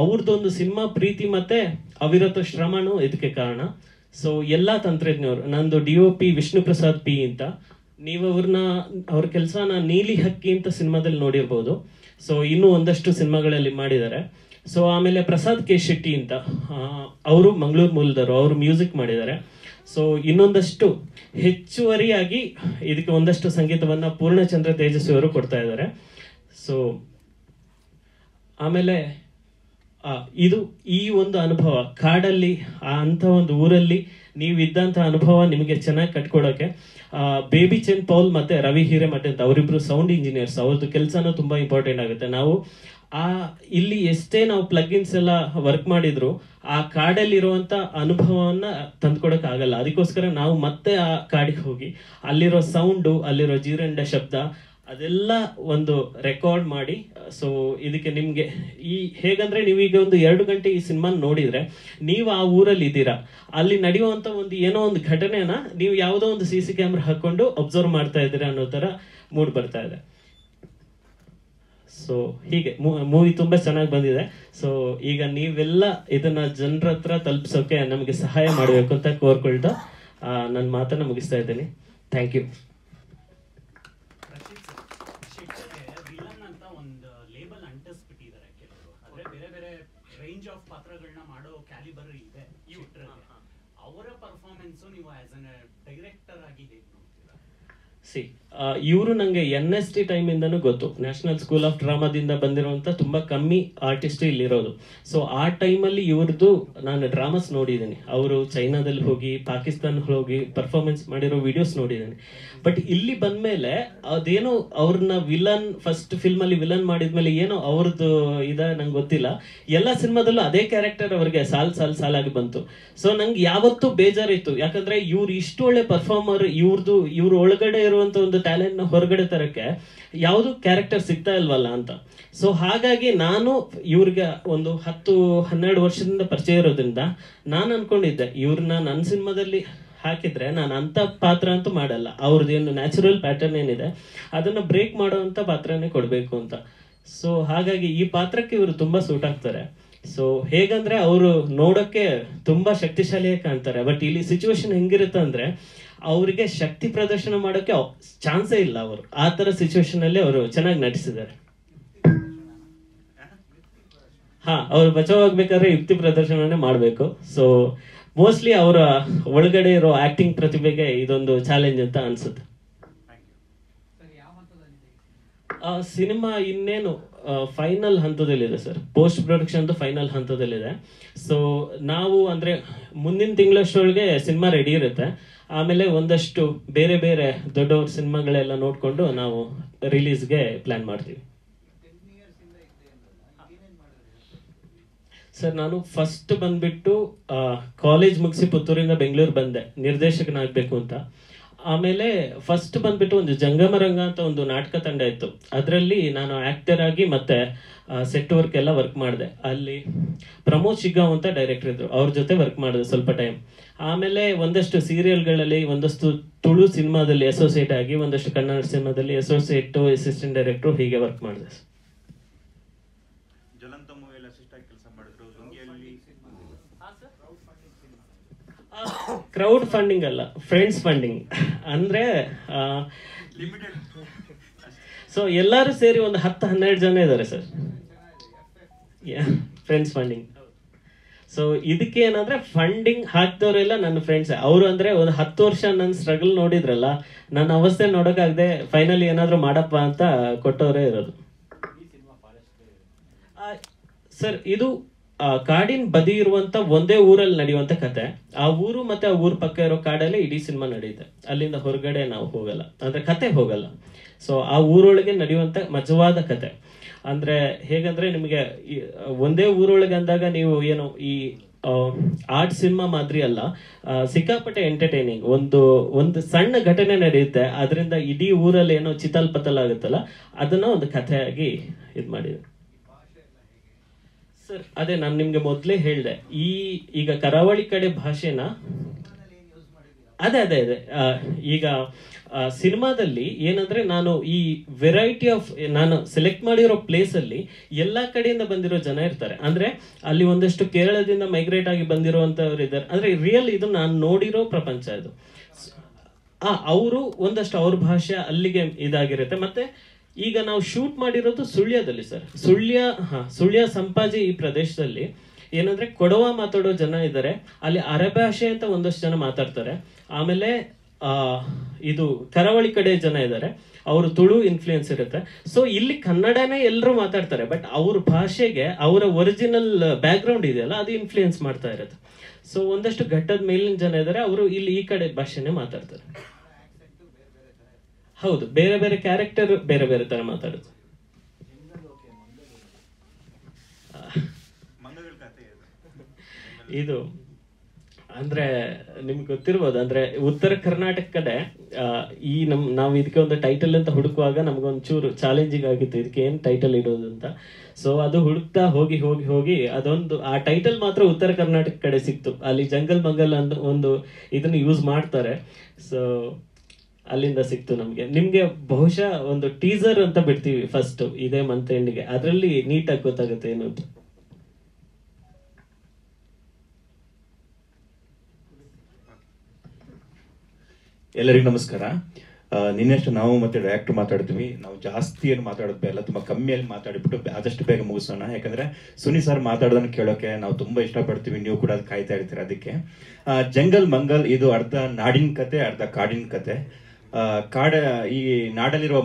ಅವ್ರದ್ದೊಂದು ಸಿನಿಮಾ ಪ್ರೀತಿ ಮತ್ತೆ ಅವಿರತ ಶ್ರಮನೂ ಇದಕ್ಕೆ ಕಾರಣ. ಸೊ ಎಲ್ಲಾ ತಂತ್ರಜ್ಞರು, ನಂದು DOP ವಿಷ್ಣು ಪ್ರಸಾದ್ P ಅಂತ, ನೀವು ಅವ್ರ ಕೆಲಸನ ನೀಲಿ ಹಕ್ಕಿ ಅಂತ ಸಿನಿಮಾದಲ್ಲಿ ನೋಡಿರ್ಬೋದು. ಸೊ ಇನ್ನೂ ಒಂದಷ್ಟು ಸಿನಿಮಾಗಳಲ್ಲಿ ಮಾಡಿದ್ದಾರೆ. ಸೊ ಆಮೇಲೆ ಪ್ರಸಾದ್ K ಶೆಟ್ಟಿ ಅಂತ, ಅವರು ಮಂಗಳೂರು ಮೂಲದವರು, ಅವರು ಮ್ಯೂಸಿಕ್ ಮಾಡಿದ್ದಾರೆ. ಸೊ ಇನ್ನೊಂದಷ್ಟು ಹೆಚ್ಚುವರಿಯಾಗಿ ಇದಕ್ಕೆ ಒಂದಷ್ಟು ಸಂಗೀತವನ್ನ ಪೂರ್ಣಚಂದ್ರ ತೇಜಸ್ವಿ ಅವರು ಕೊಡ್ತಾ ಇದ್ದಾರೆ. ಸೊ ಆಮೇಲೆ ಇದು ಈ ಒಂದು ಅನುಭವ ಕಾಡಲ್ಲಿ, ಅಂತ ಒಂದು ಊರಲ್ಲಿ ನೀವು ಇದ್ದಂತ ಅನುಭವ ನಿಮಗೆ ಚೆನ್ನಾಗಿ ಕಟ್ಕೊಡೋಕೆ ಬೇಬಿ ಚೆನ್ ಪೌಲ್ ಮತ್ತೆ ರವಿ ಹಿರೇಮಠ ಅಂತ ಅವರಿಬ್ರು ಸೌಂಡ್ ಇಂಜಿನಿಯರ್ಸ್, ಅವ್ರದ್ದು ಕೆಲಸನೂ ತುಂಬಾ ಇಂಪಾರ್ಟೆಂಟ್ ಆಗುತ್ತೆ. ನಾವು ಇಲ್ಲಿ ಎಷ್ಟೇ ನಾವು ಪ್ಲಗ್ಇನ್ಸ್ ಎಲ್ಲ ವರ್ಕ್ ಮಾಡಿದ್ರು ಆ ಕಾಡಲ್ಲಿರುವಂತ ಅನುಭವವನ್ನ ತಂದ್ಕೊಡಕ್ ಆಗಲ್ಲ. ಅದಕ್ಕೋಸ್ಕರ ನಾವು ಮತ್ತೆ ಆ ಕಾಡಿಗೆ ಹೋಗಿ ಅಲ್ಲಿರೋ ಸೌಂಡು, ಅಲ್ಲಿರೋ ಜೀರಂಡ ಶಬ್ದ ಅದೆಲ್ಲ ಒಂದು ರೆಕಾರ್ಡ್ ಮಾಡಿ, ಸೊ ಇದಕ್ಕೆ ನಿಮ್ಗೆ ಹೇಗಂದ್ರೆ ನೀವೀಗ ಒಂದು 2 ಗಂಟೆ ಈ ಸಿನಿಮಾ ನೋಡಿದ್ರೆ ನೀವು ಆ ಊರಲ್ಲಿ ಇದ್ದೀರಾ, ಅಲ್ಲಿ ನಡೆಯುವಂತ ಒಂದು ಏನೋ ಒಂದು ಘಟನೆನ ನೀವು ಯಾವುದೋ ಒಂದು CC ಕ್ಯಾಮ್ರಾ ಹಾಕೊಂಡು ಅಬ್ಸರ್ವ್ ಮಾಡ್ತಾ ಇದ್ದೀರಾ ಅನ್ನೋ ತರ ಮೂಡ್ ಬರ್ತಾ ಇದೆ. ಸೊ ಹೀಗೆ ಮೂವಿ ತುಂಬಾ ಚೆನ್ನಾಗಿ ಬಂದಿದೆ. ಸೊ ಈಗ ನೀವೆಲ್ಲ ಇದನ್ನ ಜನರ ಹತ್ರ ತಲುಪಿಸೋಕೆ ನಮಗೆ ಸಹಾಯ ಮಾಡಬೇಕು ಅಂತ ಕೋರ್ಕೊಳ್ತಾ ನನ್ನ ಮಾತನ್ನ ಮುಗಿಸ್ತಾ ಇದ್ದೀನಿ. Thank you. ವಿಲನ್ ಅಂತ ಒಂದು ಲೇಬಲ್ ಅಂಟಿಸ್ಬಿಟ್ಟಿದ್ದಾರೆ ಕೆಲವರು, ಆದ್ರೆ ಬೇರೆ ಬೇರೆ ರೇಂಜ್ ಆಫ್ ಪಾತ್ರಗಳನ್ನ ಮಾಡೋ ಕ್ಯಾಲಿಬರ್ ಇದೆ ಅವರ ಪರ್ಫಾರ್ಮೆನ್ಸ್ ನೀವು ಆಸ್ ಅನ್ ಡೈರೆಕ್ಟರ್ ಆಗಿ ಹೇಗೆ ನೋಡ್ತೀರಾ? ಇವರು ನಂಗೆ NST ಟೈಮ್ ಇಂದನೂ ಗೊತ್ತು, ನ್ಯಾಷನಲ್ ಸ್ಕೂಲ್ ಆಫ್ ಡ್ರಾಮಾದಿಂದ ಬಂದಿರುವಂತ ತುಂಬಾ ಕಮ್ಮಿ ಆರ್ಟಿಸ್ಟ್ ಇಲ್ಲಿರೋದು. ಸೊ ಆ ಟೈಮಲ್ಲಿ ಇವ್ರದ್ದು ನಾನು ಡ್ರಾಮಾಸ್ ನೋಡಿದ್ದೀನಿ, ಅವರು ಚೈನಾದಲ್ಲಿ ಹೋಗಿ ಪಾಕಿಸ್ತಾನ ಹೋಗಿ ಪರ್ಫಾರ್ಮೆನ್ಸ್ ಮಾಡಿರೋ ವಿಡಿಯೋಸ್ ನೋಡಿದ್ದೀನಿ. ಬಟ್ ಇಲ್ಲಿ ಬಂದ್ಮೇಲೆ ಅದೇನೋ ಅವ್ರನ್ನ ವಿಲನ್, ಫಸ್ಟ್ ಫಿಲ್ಮ್ ಅಲ್ಲಿ ವಿಲನ್ ಮಾಡಿದ್ಮೇಲೆ ಏನೋ ಅವ್ರದ್ದು ನಂಗೆ ಗೊತ್ತಿಲ್ಲ, ಎಲ್ಲಾ ಸಿನಿಮಾದಲ್ಲೂ ಅದೇ ಕ್ಯಾರೆಕ್ಟರ್ ಅವ್ರಿಗೆ ಸಾಲಾಗಿ ಬಂತು. ಸೊ ನಂಗೆ ಯಾವತ್ತೂ ಬೇಜಾರಿತ್ತು, ಯಾಕಂದ್ರೆ ಇವ್ರು ಇಷ್ಟು ಒಳ್ಳೆ ಪರ್ಫಾರ್ಮರ್, ಇವ್ರ ಒಳಗಡೆ ಇರುವಂತ ಒಂದು ಟ್ಯಾಲೆಂಟ್ ನ ಹೊರಗಡೆ ತರಕ್ಕೆ ಯಾವ್ದು ಕ್ಯಾರೆಕ್ಟರ್ ಸಿಗ್ತಾ ಇಲ್ವಲ್ಲ ಅಂತ. ಸೊ ಹಾಗಾಗಿ ನಾನು ಇವ್ರಿಗೆ ಒಂದು 10-12 ವರ್ಷದಿಂದ ಪರಿಚಯ ಇರೋದ್ರಿಂದ ನಾನು ಅನ್ಕೊಂಡಿದ್ದೆ, ಇವ್ರನ್ನ ನನ್ನ ಸಿನಿಮಾದಲ್ಲಿ ಹಾಕಿದ್ರೆ ನಾನು ಅಂತ ಪಾತ್ರ ಅಂತೂ ಮಾಡಲ್ಲ, ಅವ್ರದ್ದೇನು ನ್ಯಾಚುರಲ್ ಪ್ಯಾಟರ್ನ್ ಏನಿದೆ ಅದನ್ನ ಬ್ರೇಕ್ ಮಾಡುವಂತ ಪಾತ್ರನೇ ಕೊಡ್ಬೇಕು ಅಂತ. ಸೊ ಹಾಗಾಗಿ ಈ ಪಾತ್ರಕ್ಕೆ ಇವರು ತುಂಬಾ ಸೂಟ್ ಆಗ್ತಾರೆ. ಸೊ ಹೇಗಂದ್ರೆ ಅವರು ನೋಡಕ್ಕೆ ತುಂಬಾ ಶಕ್ತಿಶಾಲಿಯಾಗಿ ಕಾಣ್ತಾರೆ, ಬಟ್ ಇಲ್ಲಿ ಸಿಚುವೇಶನ್ ಹೆಂಗಿರುತ್ತೆ ಅಂದ್ರೆ ಅವರಿಗೆ ಶಕ್ತಿ ಪ್ರದರ್ಶನ ಮಾಡೋಕೆ ಚಾನ್ಸೇ ಇಲ್ಲ. ಅವರು ಆ ತರ ಸಿಚುವೇಶನ್ ಅಲ್ಲಿ ಅವರು ಚೆನ್ನಾಗಿ ನಟಿಸಿದ್ದಾರೆ. ಅವ್ರು ಬಚಾವ್ ಆಗ್ಬೇಕಾದ್ರೆ ಯುಕ್ತಿ ಪ್ರದರ್ಶನನೇ ಮಾಡ್ಬೇಕು. ಸೊ ಮೋಸ್ಟ್ಲಿ ಅವರ ಒಳಗಡೆ ಇರೋ ಆಕ್ಟಿಂಗ್ ಪ್ರತಿಭೆಗೆ ಇದೊಂದು ಚಾಲೆಂಜ್ ಅಂತ ಅನ್ಸುತ್ತೆ. ಸಿನಿಮಾ ಇನ್ನೇನು ಫೈನಲ್ ಹಂತದಲ್ಲಿದೆ ಸರ್, ಪೋಸ್ಟ್ ಪ್ರೊಡಕ್ಷನ್ ಫೈನಲ್ ಹಂತದಲ್ಲಿದೆ. ಸೊ ನಾವು ಅಂದ್ರೆ ಮುಂದಿನ ತಿಂಗಳಷ್ಟೊಳಗೆ ಸಿನಿಮಾ ರೆಡಿ ಇರುತ್ತೆ. ಆಮೇಲೆ ಒಂದಷ್ಟು ಬೇರೆ ಬೇರೆ ದೊಡ್ಡವ್ರ ಸಿನಿಮಾಗಳೆಲ್ಲ ನೋಡ್ಕೊಂಡು ನಾವು ರಿಲೀಸ್ಗೆ ಪ್ಲಾನ್ ಮಾಡ್ತೀವಿ. ಸರ್ ನಾನು ಫಸ್ಟ್ ಬಂದ್ಬಿಟ್ಟು ಕಾಲೇಜ್ ಮುಗಿಸಿ ಪುತ್ತೂರಿಂದ ಬೆಂಗಳೂರು ಬಂದೆ ನಿರ್ದೇಶಕನಾಗಬೇಕು ಅಂತ. ಆಮೇಲೆ ಫಸ್ಟ್ ಬಂದ್ಬಿಟ್ಟು ಒಂದು ಜಂಗಮರಂಗ ಅಂತ ಒಂದು ನಾಟಕ ತಂಡ ಇತ್ತು, ಅದರಲ್ಲಿ ನಾನು ಆಕ್ಟರ್ ಆಗಿ ಮತ್ತೆ ಸೆಟ್ ವರ್ಕ್ ಎಲ್ಲ ವರ್ಕ್ ಮಾಡಿದೆ. ಅಲ್ಲಿ ಪ್ರಮೋದ್ ಶಿಗ್ಗಾಂವ್ ಅಂತ ಡೈರೆಕ್ಟರ್ ಇದ್ರು, ಅವ್ರ ಜೊತೆ ವರ್ಕ್ ಮಾಡಿದೆ ಸ್ವಲ್ಪ ಟೈಮ್. ಆಮೇಲೆ ಒಂದಷ್ಟು ಸೀರಿಯಲ್ಗಳಲ್ಲಿ, ಒಂದಷ್ಟು ತುಳು ಸಿನಿಮಾದಲ್ಲಿ ಅಸೋಸಿಯೇಟ್ ಆಗಿ, ಒಂದಷ್ಟು ಕನ್ನಡ ಸಿನಿಮಾದಲ್ಲಿ ಅಸೋಸಿಯೇಟ್, ಅಸಿಸ್ಟೆಂಟ್ ಡೈರೆಕ್ಟರ್ ಹೀಗೆ ವರ್ಕ್ ಮಾಡಿದೆ. ಕ್ರೌಡ್ ಫಂಡಿಂಗ್ ಅಲ್ಲ, ಫ್ರೆಂಡ್ಸ್ ಫಂಡಿಂಗ್ ಅಂದ್ರೆ. ಸೊ ಎಲ್ಲರೂ ಸೇರಿ ಒಂದು 10-12 ಜನ ಇದ್ದಾರೆ ಸರ್, ಫ್ರೆಂಡ್ಸ್ ಫಂಡಿಂಗ್. ಸೊ ಇದಕ್ಕೆ ಏನಂದ್ರೆ ಫಂಡಿಂಗ್ ಹಾಕ್ದವರೆಲ್ಲ ನನ್ನ ಫ್ರೆಂಡ್ಸ್. ಅವರು ಅಂದ್ರೆ ಒಂದು 10 ವರ್ಷ ನನ್ನ ಸ್ಟ್ರಗಲ್ ನೋಡಿದ್ರಲ್ಲ, ನನ್ನ ಅವಸ್ಥೆ ನೋಡೋಕ್ಕಾಗದೆ ಫೈನಲಿ ಏನಾದ್ರು ಮಾಡಪ್ಪ ಅಂತ ಕೊಟ್ಟವರೇ ಇರೋದು. ಸರ್ ಇದು ಕಾಡಿನ ಬದಿ ಇರುವಂತ ಒಂದೇ ಊರಲ್ಲಿ ನಡೆಯುವಂತ ಕತೆ. ಆ ಊರು ಮತ್ತೆ ಆ ಊರ್ ಪಕ್ಕ ಇರೋ ಕಾಡಲ್ಲಿ ಇಡೀ ಸಿನಿಮಾ ನಡೆಯುತ್ತೆ. ಅಲ್ಲಿಂದ ಹೊರಗಡೆ ನಾವು ಹೋಗಲ್ಲ, ಅಂದ್ರೆ ಕತೆ ಹೋಗಲ್ಲ. ಸೊ ಆ ಊರೊಳಗೆ ನಡೆಯುವಂತ ಮಜವಾದ ಕತೆ. ಅಂದ್ರೆ ಹೇಗಂದ್ರೆ ನಿಮಗೆ ಒಂದೇ ಊರೊಳಗೆ ಅಂದಾಗ ನೀವು ಏನು ಈ ಆರ್ಟ್ ಸಿನಿಮಾ ಮಾದರಿ ಅಲ್ಲ, ಸಿಕ್ಕಾಪಟ್ಟೆ ಎಂಟರ್ಟೈನಿಂಗ್. ಒಂದು ಸಣ್ಣ ಘಟನೆ ನಡೆಯುತ್ತೆ, ಅದರಿಂದ ಇಡೀ ಊರಲ್ಲಿ ಏನೋ ಚಿತಲ್ ಪತಲ್ ಆಗುತ್ತಲ್ಲ, ಅದನ್ನ ಒಂದು ಕಥೆಯಾಗಿ ಇದು ಮಾಡಿದೆ ಸರ್. ಅದೇ ನಾನು ನಿಮ್ಗೆ ಮೊದಲೇ ಹೇಳಿದೆ, ಈಗ ಕರಾವಳಿ ಕಡೆ ಭಾಷೆನ ಅದೇ ಅದೇ ಅದೇ ಈಗ ಸಿನಿಮಾದಲ್ಲಿ ಏನಂದ್ರೆ ನಾನು ಈ ವೆರೈಟಿ ಆಫ್ ನಾನು ಸೆಲೆಕ್ಟ್ ಮಾಡಿರೋ ಪ್ಲೇಸ್ ಅಲ್ಲಿ ಎಲ್ಲಾ ಕಡೆಯಿಂದ ಬಂದಿರೋ ಜನ ಇರ್ತಾರೆ. ಅಂದ್ರೆ ಅಲ್ಲಿ ಒಂದಷ್ಟು ಕೇರಳದಿಂದ ಮೈಗ್ರೇಟ್ ಆಗಿ ಬಂದಿರುವಂತವ್ರು ಇದ್ದಾರೆ. ಅಂದ್ರೆ ರಿಯಲ್ ಇದು ನಾನು ನೋಡಿರೋ ಪ್ರಪಂಚ ಇದು. ಅವರು ಒಂದಷ್ಟು ಅವ್ರ ಭಾಷೆ ಅಲ್ಲಿಗೆ ಇದಾಗಿರುತ್ತೆ. ಮತ್ತೆ ಈಗ ನಾವು ಶೂಟ್ ಮಾಡಿರೋದು ಸುಳ್ಯದಲ್ಲಿ ಸರ್. ಸುಳ್ಯ ಸಂಪಾಜಿ ಈ ಪ್ರದೇಶದಲ್ಲಿ ಏನಂದ್ರೆ ಕೊಡವ ಮಾತಾಡೋ ಜನ ಇದ್ದಾರೆ. ಅಲ್ಲಿ ಅರೆಭಾಷೆ ಅಂತ ಒಂದಷ್ಟು ಜನ ಮಾತಾಡ್ತಾರೆ. ಆಮೇಲೆ ಇದು ಕರಾವಳಿ ಕಡೆ ಜನ ಇದ್ದಾರೆ, ಅವರು ತುಳು ಇನ್ಫ್ಲೂಯೆನ್ಸ್ ಇರುತ್ತೆ. ಸೊ ಇಲ್ಲಿ ಕನ್ನಡನೇ ಎಲ್ಲರೂ ಮಾತಾಡ್ತಾರೆ, ಬಟ್ ಅವ್ರ ಭಾಷೆಗೆ ಅವರ ಒರಿಜಿನಲ್ ಬ್ಯಾಕ್ ಗ್ರೌಂಡ್ ಇದೆಯಲ್ಲ, ಅದು ಇನ್ಫ್ಲೂಯೆನ್ಸ್ ಮಾಡ್ತಾ ಇರುತ್ತೆ. ಸೊ ಒಂದಷ್ಟು ಘಟ್ಟದ ಮೇಲಿನ ಜನ ಇದ್ದಾರೆ, ಅವರು ಇಲ್ಲಿ ಈ ಕಡೆ ಭಾಷೆನೇ ಮಾತಾಡ್ತಾರೆ. ಹೌದು, ಬೇರೆ ಬೇರೆ ಕ್ಯಾರೆಕ್ಟರ್ ಬೇರೆ ಬೇರೆ ತರ ಮಾತಾಡುದು. ಇದು ಅಂದ್ರೆ ನಿಮ್ಗೆ ಗೊತ್ತಿರ್ಬೋದು, ಅಂದ್ರೆ ಉತ್ತರ ಕರ್ನಾಟಕ ಕಡೆ ನಾವು ಇದಕ್ಕೆ ಒಂದು ಟೈಟಲ್ ಅಂತ ಹುಡುಕುವಾಗ ನಮ್ಗೊಂಚೂರು ಚಾಲೆಂಜಿಂಗ್ ಆಗಿತ್ತು, ಇದಕ್ಕೆ ಏನ್ ಟೈಟಲ್ ಇಡೋದು ಅಂತ. ಸೊ ಅದು ಹುಡುಕ್ತಾ ಹೋಗಿ ಹೋಗಿ ಹೋಗಿ ಅದೊಂದು ಆ ಟೈಟಲ್ ಮಾತ್ರ ಉತ್ತರ ಕರ್ನಾಟಕ ಕಡೆ ಸಿಕ್ತು. ಅಲ್ಲಿ ಜಂಗಲ್ ಮಂಗಲ್ ಅಂತ ಒಂದು ಇದನ್ನ ಯೂಸ್ ಮಾಡ್ತಾರೆ. ಸೊ ಅಲ್ಲಿಂದ ಸಿಕ್ತು ನಮ್ಗೆ. ನಿಮ್ಗೆ ಬಹುಶಃ ಒಂದು ಟೀಸರ್ ಅಂತ ಬಿಡ್ತೀವಿ ಫಸ್ಟ್ ಇದೇ ಮಂತ್ ಎಂಡ್ಗೆ, ಅದರಲ್ಲಿ ನೀಟಾಗಿ ಗೊತ್ತಾಗುತ್ತೆ ಏನು ಅಂತ. ಎಲ್ಲರಿಗೂ ನಮಸ್ಕಾರ. ನಿನ್ನೆಷ್ಟು ನಾವು ಮತ್ತೆ ಡೈರೆಕ್ಟರ್ ಮಾತಾಡ್ತೀವಿ, ನಾವು ಜಾಸ್ತಿ ಏನು ಮಾತಾಡೋದು ಎಲ್ಲ ತುಂಬ ಕಮ್ಮಿಯಲ್ಲಿ ಮಾತಾಡಿಬಿಟ್ಟು ಆದಷ್ಟು ಬೇಗ ಮುಗಿಸೋಣ. ಯಾಕಂದ್ರೆ ಸುನಿ ಸರ್ ಮಾತಾಡೋದನ್ನ ಕೇಳೋಕೆ ನಾವು ತುಂಬಾ ಇಷ್ಟಪಡ್ತೀವಿ, ನೀವು ಕೂಡ ಅದು ಕಾಯ್ತಾ ಇರ್ತೀರ. ಅದಕ್ಕೆ ಜಂಗಲ್ ಮಂಗಲ್ ಇದು ಅರ್ಧ ನಾಡಿನ ಕತೆ, ಅರ್ಧ ಕಾಡಿನ ಕತೆ. ಈ ನಾಡಲ್ಲಿರುವ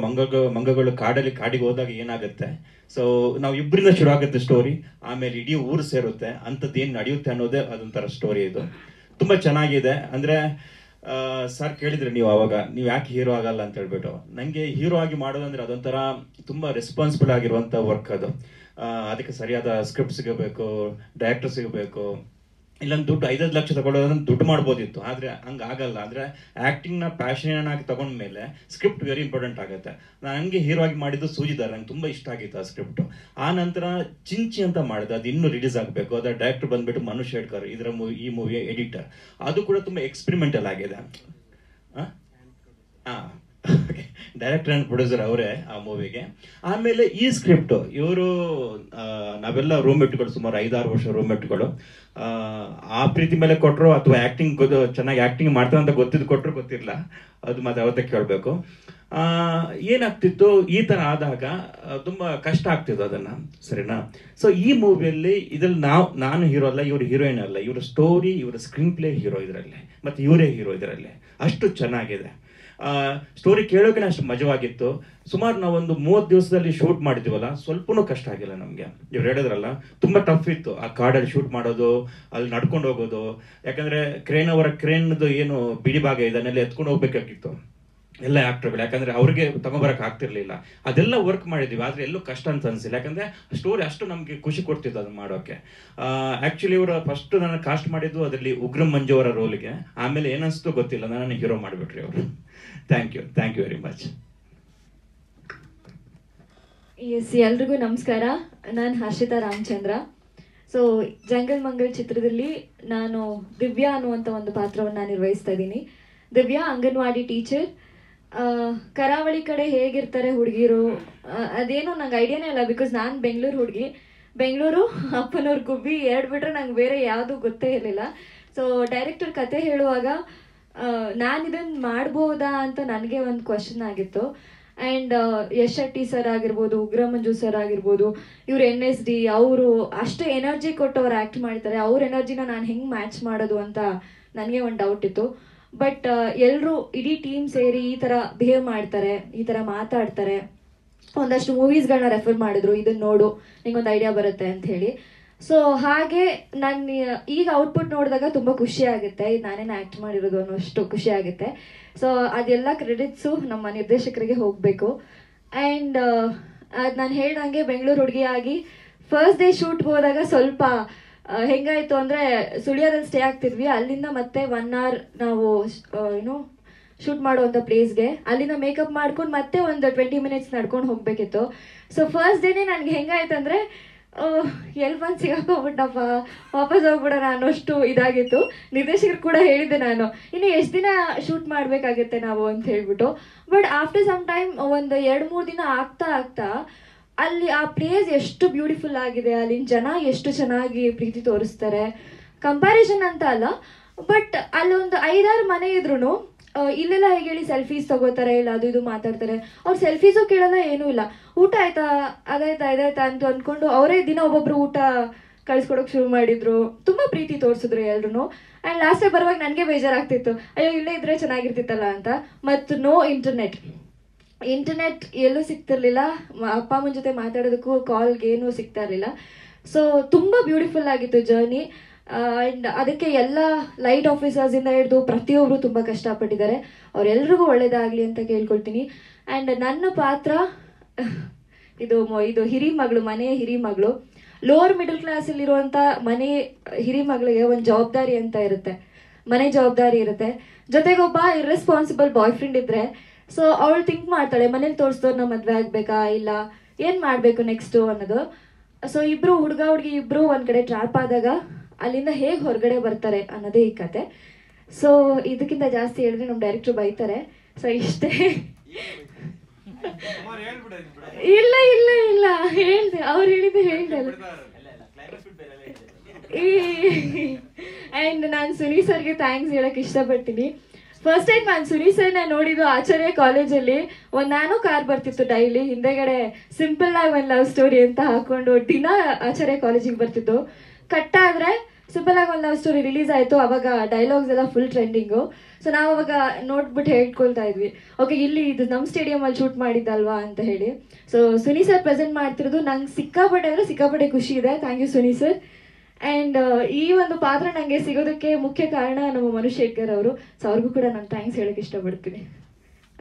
ಮಂಗಗಳು ಕಾಡಿಗೆ ಹೋದಾಗ ಏನಾಗುತ್ತೆ, ಸೊ ನಾವು ಇಬ್ಬರಿಂದ ಶುರು ಆಗುತ್ತೆ ಸ್ಟೋರಿ, ಆಮೇಲೆ ಇಡೀ ಊರು ಸೇರುತ್ತೆ, ಅಂಥದ್ದು ಏನು ನಡೆಯುತ್ತೆ ಅನ್ನೋದೇ ಅದೊಂಥರ ಸ್ಟೋರಿ. ಇದು ತುಂಬಾ ಚೆನ್ನಾಗಿದೆ. ಅಂದ್ರೆ ಸರ್ ಕೇಳಿದ್ರೆ ನೀವು ಅವಾಗ ನೀವು ಯಾಕೆ ಹೀರೋ ಆಗಲ್ಲ ಅಂತ ಹೇಳ್ಬಿಟ್ಟು, ನಂಗೆ ಹೀರೋ ಆಗಿ ಮಾಡೋದಂದ್ರೆ ಅದೊಂಥರ ತುಂಬಾ ರೆಸ್ಪಾನ್ಸಿಬಲ್ ಆಗಿರುವಂತ ವರ್ಕ್ ಅದು. ಅದಕ್ಕೆ ಸರಿಯಾದ ಸ್ಕ್ರಿಪ್ಟ್ ಸಿಗಬೇಕು, ಡೈರೆಕ್ಟರ್ ಸಿಗಬೇಕು. ಇಲ್ಲೊಂದು ದುಡ್ಡು 5 ಲಕ್ಷ ತಗೊಳ್ಳೋದನ್ನ ದುಡ್ಡು ಮಾಡ್ಬೋದಿತ್ತು, ಆದ್ರೆ ಹಂಗ ಆಗಲ್ಲ. ಅಂದ್ರೆ ಆಕ್ಟಿಂಗ್ ನ ಪ್ಯಾಷನ್ ಆಗಿ ತಗೊಂಡ್ಮೇಲೆ ಸ್ಕ್ರಿಪ್ಟ್ ವೆರಿ ಇಂಪಾರ್ಟೆಂಟ್ ಆಗುತ್ತೆ. ನಾನು ಹಂಗೆ ಹೀರೋ ಆಗಿ ಮಾಡಿದ್ದು ಸೂಜಿದಾರ, ನಂಗೆ ತುಂಬಾ ಇಷ್ಟ ಆಗಿತ್ತು ಆ ಸ್ಕ್ರಿಪ್ಟ್. ಆ ನಂತರ ಚಿಂಚಿ ಅಂತ ಮಾಡಿದೆ, ಅದು ಇನ್ನೂ ರಿಲೀಸ್ ಆಗಬೇಕು. ಅದರ ಡೈರೆಕ್ಟರ್ ಬಂದ್ಬಿಟ್ಟು ಮನು ಶೇಡ್ಕರ್, ಈ ಮೂವಿಯ ಎಡಿಟರ್. ಅದು ಕೂಡ ತುಂಬಾ ಎಕ್ಸ್ಪೆರಿಮೆಂಟಲ್ ಆಗಿದೆ. ಡೈರೆಕ್ಟರ್ ಅಂಡ್ ಪ್ರೊಡ್ಯೂಸರ್ ಅವರೇ ಆ ಮೂವಿಗೆ. ಆಮೇಲೆ ಈ ಸ್ಕ್ರಿಪ್ಟ್ ಇವರು ನಾವೆಲ್ಲ ರೂಮ್ಮೇಟ್ಗಳು, ಸುಮಾರು 5-6 ವರ್ಷ ರೂಮ್ಮೇಟ್ಗಳು. ಆ ಪ್ರೀತಿ ಮೇಲೆ ಕೊಟ್ಟರು ಅಥವಾ ಆಕ್ಟಿಂಗ್ ಚೆನ್ನಾಗಿ ಆಕ್ಟಿಂಗ್ ಮಾಡ್ತಾರೆ ಅಂತ ಕೊಟ್ಟರು ಗೊತ್ತಿರಲಿಲ್ಲ, ಅದು ಮತ್ತೆ ಅವತ್ತೇ ಕೇಳಬೇಕು. ಏನಾಗ್ತಿತ್ತು, ಈ ತರ ಆದಾಗ ತುಂಬಾ ಕಷ್ಟ ಆಗ್ತಿತ್ತು ಅದನ್ನ, ಸರಿನಾ? ಸೊ ಈ ಮೂವಿಯಲ್ಲಿ ಇದ್ರಲ್ಲಿ ನಾನು ಹೀರೋ ಅಲ್ಲ, ಇವ್ರು ಹೀರೋಯಿನ್ ಅಲ್ಲ, ಇವ್ರ ಸ್ಟೋರಿ, ಇವರ ಸ್ಕ್ರೀನ್ ಪ್ಲೇ ಹೀರೋ ಇದರಲ್ಲಿ, ಮತ್ತೆ ಇವರೇ ಹೀರೋ ಇದರಲ್ಲಿ. ಅಷ್ಟು ಚೆನ್ನಾಗಿದೆ ಸ್ಟೋರಿ, ಕೇಳೋಕೆ ಅಷ್ಟು ಮಜವಾಗಿತ್ತು. ಸುಮಾರು ನಾವೊಂದು 30 ದಿವಸದಲ್ಲಿ ಶೂಟ್ ಮಾಡಿದ್ವಲ್ಲ, ಸ್ವಲ್ಪನೂ ಕಷ್ಟ ಆಗಿಲ್ಲ ನಮ್ಗೆ. ಇವ್ರು ಹೇಳಿದ್ರಲ್ಲ, ತುಂಬಾ ಟಫ್ ಇತ್ತು ಆ ಕಾಡಲ್ಲಿ ಶೂಟ್ ಮಾಡೋದು, ಅಲ್ಲಿ ನಡ್ಕೊಂಡು ಹೋಗೋದು. ಯಾಕಂದ್ರೆ ಕ್ರೇನ್ದು ಏನು ಬಿಡಿ ಭಾಗ ಇದೆ ಅದನ್ನೆಲ್ಲ ಎತ್ಕೊಂಡು ಹೋಗ್ಬೇಕಾಗಿತ್ತು ಎಲ್ಲ ಆಕ್ಟರ್ಗಳು, ಯಾಕಂದ್ರೆ ಅವ್ರಿಗೆ ತಗೊಂಬರಕ್ ಆಗ್ತಿರ್ಲಿಲ್ಲ. ಅದೆಲ್ಲ ವರ್ಕ್ ಮಾಡಿದ್ವಿ, ಆದ್ರೆ ಎಲ್ಲೂ ಕಷ್ಟ ಅಂತ ಅನ್ಸಿಲ್ಲ. ಯಾಕಂದ್ರೆ ಸ್ಟೋರಿ ಅಷ್ಟು ನಮ್ಗೆ ಖುಷಿ ಕೊಡ್ತಿತ್ತು ಅದನ್ನ ಮಾಡೋಕೆ. ಆಕ್ಚುಲಿ ಇವರು ಫಸ್ಟ್ ನಾನು ಕಾಸ್ಟ್ ಮಾಡಿದ್ದು ಅದರಲ್ಲಿ ಉಗ್ರಂ ಮಂಜು ಅವರ ರೋಲ್ಗೆ. ಆಮೇಲೆ ಏನನ್ಸ್ತು ಗೊತ್ತಿಲ್ಲ, ನಾನು ಹೀರೋ ಮಾಡಿಬಿಟ್ರಿ ಅವರು. Thank you very much. ಎಲ್ರಿಗೂ ನಮಸ್ಕಾರ. ನಾನು ಹರ್ಷಿತಾ ರಾಮಚಂದ್ರ. ಸೊ ಜಂಗಲ್ ಮಂಗಲ್ ಚಿತ್ರದಲ್ಲಿ ನಾನು ದಿವ್ಯಾ ಅನ್ನುವಂಥ ಒಂದು ಪಾತ್ರವನ್ನು ನಿರ್ವಹಿಸ್ತಾ ಇದ್ದೀನಿ. ದಿವ್ಯಾ ಅಂಗನವಾಡಿ ಟೀಚರ್. ಕರಾವಳಿ ಕಡೆ ಹೇಗಿರ್ತಾರೆ ಹುಡುಗಿರು ಅದೇನೋ ನಂಗೆ ಐಡಿಯಾನೇ ಇಲ್ಲ, ಬಿಕಾಸ್ ನಾನು ಬೆಂಗಳೂರು ಹುಡುಗಿ. ಬೆಂಗಳೂರು, ಅಪ್ಪನವ್ರ ಗುಬ್ಬಿ, ಎರಡು ಬಿಟ್ರೆ ನಂಗೆ ಬೇರೆ ಯಾವುದು ಗೊತ್ತೇ ಇರಲಿಲ್ಲ. ಸೊ ಡೈರೆಕ್ಟರ್ ಕತೆ ಹೇಳುವಾಗ ನಾನು ಇದನ್ನು ಮಾಡ್ಬೋದಾ ಅಂತ ನನಗೆ ಒಂದು ಕ್ವಶನ್ ಆಗಿತ್ತು. ಆ್ಯಂಡ್ ಯಶ್ ಶೆಟ್ಟಿ ಸರ್ ಆಗಿರ್ಬೋದು, ಉಗ್ರ ಮಂಜು ಸರ್ ಆಗಿರ್ಬೋದು, ಇವ್ರು NSD, ಅವರು ಅಷ್ಟು ಎನರ್ಜಿ ಕೊಟ್ಟು ಅವ್ರು ಆ್ಯಕ್ಟ್ ಮಾಡ್ತಾರೆ. ಅವ್ರ ಎನರ್ಜಿನ ನಾನು ಹೆಂಗೆ ಮ್ಯಾಚ್ ಮಾಡೋದು ಅಂತ ನನಗೆ ಒಂದು ಡೌಟ್ ಇತ್ತು. ಬಟ್ ಎಲ್ಲರೂ ಇಡೀ ಟೀಮ್ ಸೇರಿ ಈ ಥರ ಬಿಹೇವ್ ಮಾಡ್ತಾರೆ, ಈ ಥರ ಮಾತಾಡ್ತಾರೆ. ಒಂದಷ್ಟು ಮೂವೀಸ್ಗಳನ್ನ ರೆಫರ್ ಮಾಡಿದ್ರು, ಇದನ್ನ ನೋಡು ನಿಂಗೊಂದು ಐಡಿಯಾ ಬರುತ್ತೆ ಅಂತ ಹೇಳಿ. ಸೊ ಹಾಗೆ ನಾನು ಈಗ ಔಟ್ಪುಟ್ ನೋಡಿದಾಗ ತುಂಬ ಖುಷಿ ಆಗುತ್ತೆ, ಇದು ನಾನೇನು ಆ್ಯಕ್ಟ್ ಮಾಡಿರೋದು ಅನ್ನೋಷ್ಟು ಖುಷಿ ಆಗುತ್ತೆ. ಸೊ ಅದೆಲ್ಲ ಕ್ರೆಡಿಟ್ಸು ನಮ್ಮ ನಿರ್ದೇಶಕರಿಗೆ ಹೋಗಬೇಕು. ಆ್ಯಂಡ್ ಅದು ನಾನು ಹೇಳ್ದಂಗೆ ಬೆಂಗಳೂರು ಹುಡುಗಿಯಾಗಿ ಫಸ್ಟ್ ಡೇ ಶೂಟ್ಗೆ ಹೋದಾಗ ಸ್ವಲ್ಪ ಹೆಂಗಾಯಿತು ಅಂದರೆ, ಸುಳ್ಯದಲ್ಲಿ ಸ್ಟೇ ಆಗ್ತಿದ್ವಿ, ಅಲ್ಲಿಂದ ಮತ್ತೆ 1 hour ನಾವು ಶೂಟ್ ಮಾಡುವಂಥ ಪ್ಲೇಸ್ಗೆ, ಅಲ್ಲಿಂದ ಮೇಕಪ್ ಮಾಡ್ಕೊಂಡು ಮತ್ತೆ ಒಂದು 20 minutes ನಡ್ಕೊಂಡು ಹೋಗಬೇಕಿತ್ತು. ಸೊ ಫಸ್ಟ್ ಡೇನೇ ನನಗೆ ಹೆಂಗಾಯ್ತು ಅಂದರೆ, ಎಲ್ಲಿ ಬಂದು ಸಿಗಾಕೊಂಡ್ಬಿಟ್ಟಪ್ಪ, ವಾಪಸ್ ಹೋಗ್ಬಿಡೋಣ ಅನ್ನೋಷ್ಟು ಇದಾಗಿತ್ತು. ನಿರ್ದೇಶಕರು ಕೂಡ ಹೇಳಿದ್ದೆ ನಾನು, ಇನ್ನು ಎಷ್ಟು ದಿನ ಶೂಟ್ ಮಾಡಬೇಕಾಗುತ್ತೆ ನಾವು ಅಂತ ಹೇಳ್ಬಿಟ್ಟು. ಬಟ್ ಆಫ್ಟರ್ ಸಮ್ ಟೈಮ್ ಒಂದು 2-3 ದಿನ ಆಗ್ತಾ ಅಲ್ಲಿ ಆ ಪ್ಲೇಸ್ ಎಷ್ಟು ಬ್ಯೂಟಿಫುಲ್ ಆಗಿದೆ, ಅಲ್ಲಿನ ಜನ ಎಷ್ಟು ಚೆನ್ನಾಗಿ ಪ್ರೀತಿ ತೋರಿಸ್ತಾರೆ. ಕಂಪ್ಯಾರಿಸನ್ ಅಂತ ಅಲ್ಲ, ಬಟ್ ಅಲ್ಲೊಂದು 5-6 ಮನೆ ಇದ್ರೂ ಇಲ್ಲೆಲ್ಲ ಹೇಗೆ ಹೇಳಿ ಸೆಲ್ಫೀಸ್ ತಗೋತಾರೆ, ಇಲ್ಲ ಅದು ಇದು ಮಾತಾಡ್ತಾರೆ. ಅವ್ರು ಸೆಲ್ಫೀಸು ಕೇಳಲ್ಲ, ಏನೂ ಇಲ್ಲ. ಊಟ ಆಯ್ತಾ, ಅದಾಯ್ತಾ ಅಂತ ಅಂದ್ಕೊಂಡು ಅವರೇ ದಿನ ಒಬ್ಬೊಬ್ರು ಊಟ ಕಳಿಸ್ಕೊಡೋಕೆ ಶುರು ಮಾಡಿದ್ರು. ತುಂಬ ಪ್ರೀತಿ ತೋರಿಸಿದ್ರು ಎಲ್ರು. ಆ್ಯಂಡ್ ಲಾಸ್ಟ್ ಟೈಮ್ ಬರುವಾಗ ನನಗೆ ಬೇಜಾರಾಗ್ತಿತ್ತು, ಅಯ್ಯೋ ಇಲ್ಲೇ ಇದ್ರೆ ಚೆನ್ನಾಗಿರ್ತಿತ್ತಲ್ಲ ಅಂತ. ಮತ್ತು ನೋ ಇಂಟರ್ನೆಟ್ ಎಲ್ಲೂ ಸಿಗ್ತಿರ್ಲಿಲ್ಲ, ಅಪ್ಪ ಅಮ್ಮನ ಜೊತೆ ಮಾತಾಡೋದಕ್ಕೂ ಕಾಲ್ಗೆ ಏನೂ ಸಿಗ್ತಾ ಇರಲಿಲ್ಲ. ಸೊ ತುಂಬ ಬ್ಯೂಟಿಫುಲ್ ಆಗಿತ್ತು ಜರ್ನಿ. ಆ್ಯಂಡ್ ಅದಕ್ಕೆ ಎಲ್ಲ ಲೈಟ್ ಆಫೀಸರ್ಸಿಂದ ಹಿಡಿದು ಪ್ರತಿಯೊಬ್ಬರು ತುಂಬ ಕಷ್ಟಪಟ್ಟಿದ್ದಾರೆ. ಅವರೆಲ್ರಿಗೂ ಒಳ್ಳೇದಾಗಲಿ ಅಂತ ಕೇಳ್ಕೊಳ್ತೀನಿ. ಆ್ಯಂಡ್ ನನ್ನ ಪಾತ್ರ ಇದು ಹಿರಿಮಗಳು, ಮನೆಯ ಹಿರಿಮಗಳು. ಲೋವರ್ ಮಿಡಲ್ ಕ್ಲಾಸಲ್ಲಿರುವಂಥ ಮನೆ ಹಿರಿಮಗಳಿಗೆ ಒಂದು ಜವಾಬ್ದಾರಿ ಅಂತ ಇರುತ್ತೆ, ಮನೆ ಜವಾಬ್ದಾರಿ ಇರುತ್ತೆ. ಜೊತೆಗೊಬ್ಬ ಇರ್ರೆಸ್ಪಾನ್ಸಿಬಲ್ ಬಾಯ್ ಫ್ರೆಂಡ್ ಇದ್ದರೆ, ಸೊ ಅವಳು ಥಿಂಕ್ ಮಾಡ್ತಾಳೆ, ಮನೇಲಿ ತೋರಿಸ್ದವ್ರನ್ನ ಮದುವೆ ಆಗಬೇಕಾ, ಇಲ್ಲ ಏನು ಮಾಡಬೇಕು ನೆಕ್ಸ್ಟು ಅನ್ನೋದು. ಸೊ ಇಬ್ಬರು ಹುಡುಗ ಹುಡುಗಿ ಇಬ್ಬರು ಒಂದು ಕಡೆ ಟ್ರ್ಯಾಪ್ ಆದಾಗ ಅಲ್ಲಿಂದ ಹೇಗೆ ಹೊರಗಡೆ ಬರ್ತಾರೆ ಅನ್ನೋದೇ ಈ ಕತೆ. ಸೊ ಇದಕ್ಕಿಂತ ಜಾಸ್ತಿ ಹೇಳಿದ್ರೆ ನಮ್ಮ ಡೈರೆಕ್ಟ್ರು ಬೈತಾರೆ. ಸೊ ಇಷ್ಟೇ. ಇಲ್ಲ ಹೇಳ್ದೆ, ಅವ್ರು ಹೇಳಿದ್ದು ಹೇಳ್ದೆ. ಆ್ಯಂಡ್ ನಾನು ಸುನಿ ಸರ್ಗೆ ಥ್ಯಾಂಕ್ಸ್ ಹೇಳಕ್ಕೆ ಇಷ್ಟಪಡ್ತೀನಿ. ಫಸ್ಟ್ ಟೈಮ್ ನಾನು ಸುನಿ ಸರ್ನ ನೋಡಿದ್ದು ಆಚಾರ್ಯ ಕಾಲೇಜಲ್ಲಿ. ಒಂದು ನ್ಯಾನೋ ಕಾರ್ ಬರ್ತಿತ್ತು ಡೈಲಿ, ಹಿಂದೆಗಡೆ ಸಿಂಪಲ್ ಆಗಿ ಒಂದು ಲವ್ ಸ್ಟೋರಿ ಅಂತ ಹಾಕೊಂಡು ದಿನ ಆಚಾರ್ಯ ಕಾಲೇಜಿಗೆ ಬರ್ತಿತ್ತು. ಕಟ್ಟಾದರೆ ಸಿಂಪಲ್ ಆಗಿ ಒಂದು ಲವ್ ಸ್ಟೋರಿ ರಿಲೀಸ್ ಆಯಿತು, ಅವಾಗ ಡೈಲಾಗ್ಸ್ ಎಲ್ಲ ಫುಲ್ ಟ್ರೆಂಡಿಂಗು. ಸೊ ನಾವು ಅವಾಗ ನೋಡ್ಬಿಟ್ಟು ಹೇಳ್ಕೊಳ್ತಾ ಇದ್ವಿ, ಓಕೆ ಇಲ್ಲಿ ಇದು ನಮ್ಮ ಸ್ಟೇಡಿಯಮಲ್ಲಿ ಶೂಟ್ ಮಾಡಿದ್ದಲ್ವಾ ಅಂತ ಹೇಳಿ. ಸೊ ಸುನಿ ಸರ್ ಪ್ರೆಸೆಂಟ್ ಮಾಡ್ತಿರೋದು ನಂಗೆ ಸಿಕ್ಕಾಪಟ್ಟೆ ಖುಷಿ ಇದೆ. Thank you Suni sir. And ಈ ಒಂದು ಪಾತ್ರ ನನಗೆ ಸಿಗೋದಕ್ಕೆ ಮುಖ್ಯ ಕಾರಣ ನಮ್ಮ ಮನುಶೇಖರ್ ಅವರು. ಸೊ ಅವ್ರಿಗೂ ಕೂಡ ನಾನು ಥ್ಯಾಂಕ್ಸ್ ಹೇಳೋಕ್ಕೆ ಇಷ್ಟಪಡ್ತೀನಿ.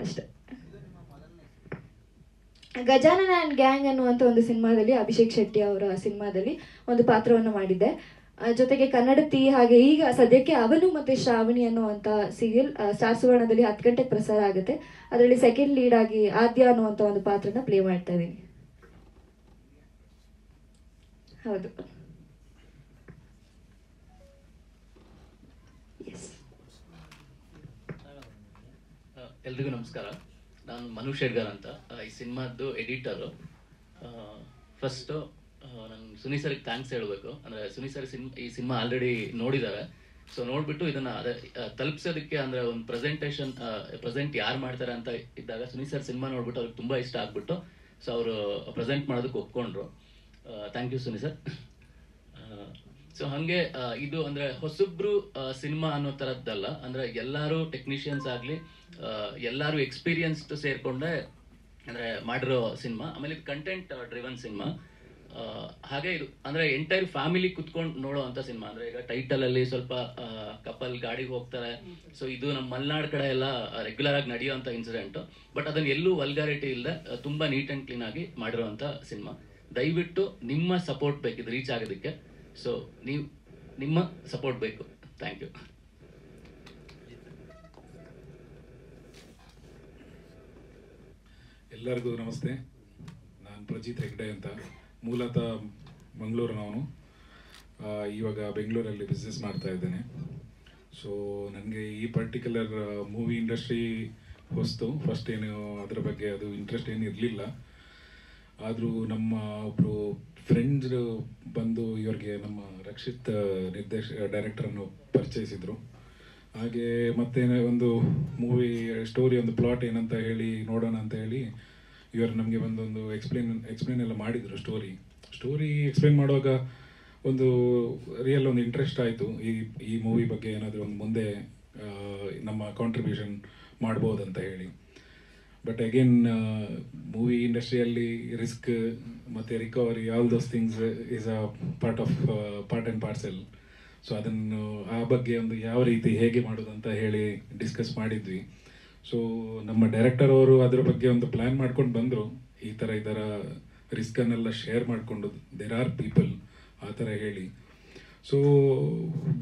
ಅಷ್ಟೇ. ಗಜಾನನ ಆ್ಯಂಡ್ ಗ್ಯಾಂಗ್ ಅನ್ನುವಂಥ ಒಂದು ಸಿನಿಮಾದಲ್ಲಿ, ಅಭಿಷೇಕ್ ಶೆಟ್ಟಿ ಅವರ ಸಿನಿಮಾದಲ್ಲಿ ಒಂದು ಪಾತ್ರವನ್ನು ಮಾಡಿದ್ದೆ. ಜೊತೆಗೆ ಕನ್ನಡತಿ, ಹಾಗೆ ಈಗ ಸದ್ಯಕ್ಕೆ ಅವನು ಮತ್ತು ಶ್ರಾವಣಿ ಅನ್ನುವಂಥ ಸೀರಿಯಲ್ ಸ್ಟಾರ್ ಸುವರ್ಣದಲ್ಲಿ 10 ಗಂಟೆಗೆ ಪ್ರಸಾರ ಆಗುತ್ತೆ. ಅದರಲ್ಲಿ ಸೆಕೆಂಡ್ ಲೀಡ್ ಆಗಿ ಆದ್ಯ ಅನ್ನುವಂಥ ಒಂದು ಪಾತ್ರನ ಪ್ಲೇ ಮಾಡ್ತಾ ಇದ್ದೀನಿ. ಹೌದು. ಎಲ್ರಿಗೂ ನಮಸ್ಕಾರ. ನಾನು ಮನು ಶೇಡ್ಗರ್ ಅಂತ, ಈ ಸಿನಿಮಾದ್ದು ಎಡಿಟರು. ಫಸ್ಟು ನಾನು ಸುನಿ ಸರ್ಗೆ ಥ್ಯಾಂಕ್ಸ್ ಹೇಳಬೇಕು. ಅಂದರೆ ಸುನಿ ಸರ್ ಈ ಸಿನಿಮಾ ಆಲ್ರೆಡಿ ನೋಡಿದ್ದಾರೆ. ಸೊ ನೋಡಿಬಿಟ್ಟು ಇದನ್ನು ತಲುಪಿಸೋದಕ್ಕೆ, ಅಂದರೆ ಒಂದು ಪ್ರೆಸೆಂಟ್ ಯಾರು ಮಾಡ್ತಾರೆ ಅಂತ ಇದ್ದಾಗ ಸುನಿ ಸರ್ ಸಿನಿಮಾ ನೋಡ್ಬಿಟ್ಟು ಅವ್ರಿಗೆ ತುಂಬ ಇಷ್ಟ ಆಗ್ಬಿಟ್ಟು ಸೊ ಅವರು ಪ್ರೆಸೆಂಟ್ ಮಾಡೋದಕ್ಕೆ ಒಪ್ಕೊಂಡ್ರು. Thank you Suni sir. So ಹಾಗೆ ಇದು ಅಂದರೆ ಹೊಸಬ್ರು ಸಿನಿಮಾ ಅನ್ನೋ ಥರದ್ದಲ್ಲ, ಅಂದರೆ ಎಲ್ಲರೂ ಟೆಕ್ನಿಷಿಯನ್ಸ್ ಆಗಲಿ ಎಲ್ಲರೂ ಎಕ್ಸ್ಪೀರಿಯನ್ಸ್ಡ್ ಸೇರಿಕೊಂಡೆ ಅಂದರೆ ಮಾಡಿರೋ ಸಿನಿಮಾ. ಆಮೇಲೆ ಇದು ಕಂಟೆಂಟ್ ಡ್ರಿವನ್ ಸಿನಿಮಾ. ಹಾಗೆ ಇದು ಅಂದರೆ ಎಂಟೈರ್ ಫ್ಯಾಮಿಲಿ ಕುತ್ಕೊಂಡು ನೋಡೋ ಅಂಥ ಸಿನಿಮಾ. ಅಂದರೆ ಈಗ ಟೈಟಲಲ್ಲಿ ಸ್ವಲ್ಪ ಕಪಲ್ ಗಾಡಿಗೆ ಹೋಗ್ತಾರೆ. ಸೊ ಇದು ನಮ್ಮ ಮಲೆನಾಡು ಕಡೆ ಎಲ್ಲ ರೆಗ್ಯುಲರ್ ಆಗಿ ನಡೆಯುವಂಥ ಇನ್ಸಿಡೆಂಟು. ಬಟ್ ಅದನ್ನು ಎಲ್ಲೂ ವಲ್ಗಾರಿಟಿ ಇಲ್ಲದೆ ತುಂಬ ನೀಟ್ ಆ್ಯಂಡ್ ಕ್ಲೀನ್ ಆಗಿ ಮಾಡಿರೋವಂಥ ಸಿನಿಮಾ. ದಯವಿಟ್ಟು ನಿಮ್ಮ ಸಪೋರ್ಟ್ ಬೇಕು ಇದು ರೀಚ್ ಆಗೋದಕ್ಕೆ. ಸೊ ನಿಮ್ಮ ಸಪೋರ್ಟ್ ಬೇಕು. Thank you. ಎಲ್ಲರಿಗೂ ನಮಸ್ತೆ. ನಾನು ಪ್ರಜಿತ್ ಹೆಗ್ಡೆ ಅಂತ, ಮೂಲತಃ ಮಂಗಳೂರಿನವನು. ಇವಾಗ ಬೆಂಗಳೂರಲ್ಲಿ ಬಿಸ್ನೆಸ್ ಮಾಡ್ತಾ ಇದ್ದೇನೆ. ಸೊ ನನಗೆ ಈ ಪರ್ಟಿಕ್ಯುಲರ್ ಮೂವಿ ಇಂಡಸ್ಟ್ರಿ ಹೊಸ್ತು. ಫಸ್ಟ್ ಏನು ಅದರ ಬಗ್ಗೆ ಅದು ಇಂಟ್ರೆಸ್ಟ್ ಏನು ಇರಲಿಲ್ಲ. ಆದರೂ ನಮ್ಮ ಒಬ್ಬರು ಫ್ರೆಂಡ್ಸ್ ಬಂದು ಇವ್ರಿಗೆ ನಮ್ಮ ರಕ್ಷಿತ್ ಡೈರೆಕ್ಟರನ್ನು ಪರಿಚಯಿಸಿದರು. ಹಾಗೆ ಮತ್ತೆ ಒಂದು ಮೂವಿ ಸ್ಟೋರಿ, ಒಂದು ಪ್ಲಾಟ್ ಏನಂತ ಹೇಳಿ ನೋಡೋಣ ಅಂತ ಹೇಳಿ ಇವರು ನಮಗೆ ಒಂದೊಂದು ಎಕ್ಸ್ಪ್ಲೇನ್ ಎಲ್ಲ ಮಾಡಿದರು. ಸ್ಟೋರಿ ಎಕ್ಸ್ಪ್ಲೇನ್ ಮಾಡುವಾಗ ಒಂದು ರಿಯಲ್ ಒಂದು ಇಂಟ್ರೆಸ್ಟ್ ಆಯಿತು ಈ ಮೂವಿ ಬಗ್ಗೆ ಏನಾದರೂ ಒಂದು ಮುಂದೆ ನಮ್ಮ ಕಾಂಟ್ರಿಬ್ಯೂಷನ್ ಮಾಡ್ಬೋದಂತ ಹೇಳಿ. ಬಟ್ ಅಗೇನ್ ಮೂವಿ ಇಂಡಸ್ಟ್ರಿಯಲ್ಲಿ ರಿಸ್ಕ್ ಮತ್ತು recovery all those things is a part and parcel. So ಅದನ್ನು ಆ ಬಗ್ಗೆ ಒಂದು ಯಾವ ರೀತಿ ಹೇಗೆ ಮಾಡೋದಂತ ಹೇಳಿ ಡಿಸ್ಕಸ್ ಮಾಡಿದ್ವಿ. ಸೊ ನಮ್ಮ ಡೈರೆಕ್ಟರ್ ಅವರು ಅದರ ಬಗ್ಗೆ ಒಂದು ಪ್ಲ್ಯಾನ್ ಮಾಡ್ಕೊಂಡು ಬಂದರು, ಈ ಥರ ರಿಸ್ಕನ್ನೆಲ್ಲ ಶೇರ್ ಮಾಡಿಕೊಂಡು ದೇರ್ ಆರ್ ಪೀಪಲ್ ಆ ಥರ ಹೇಳಿ. ಸೊ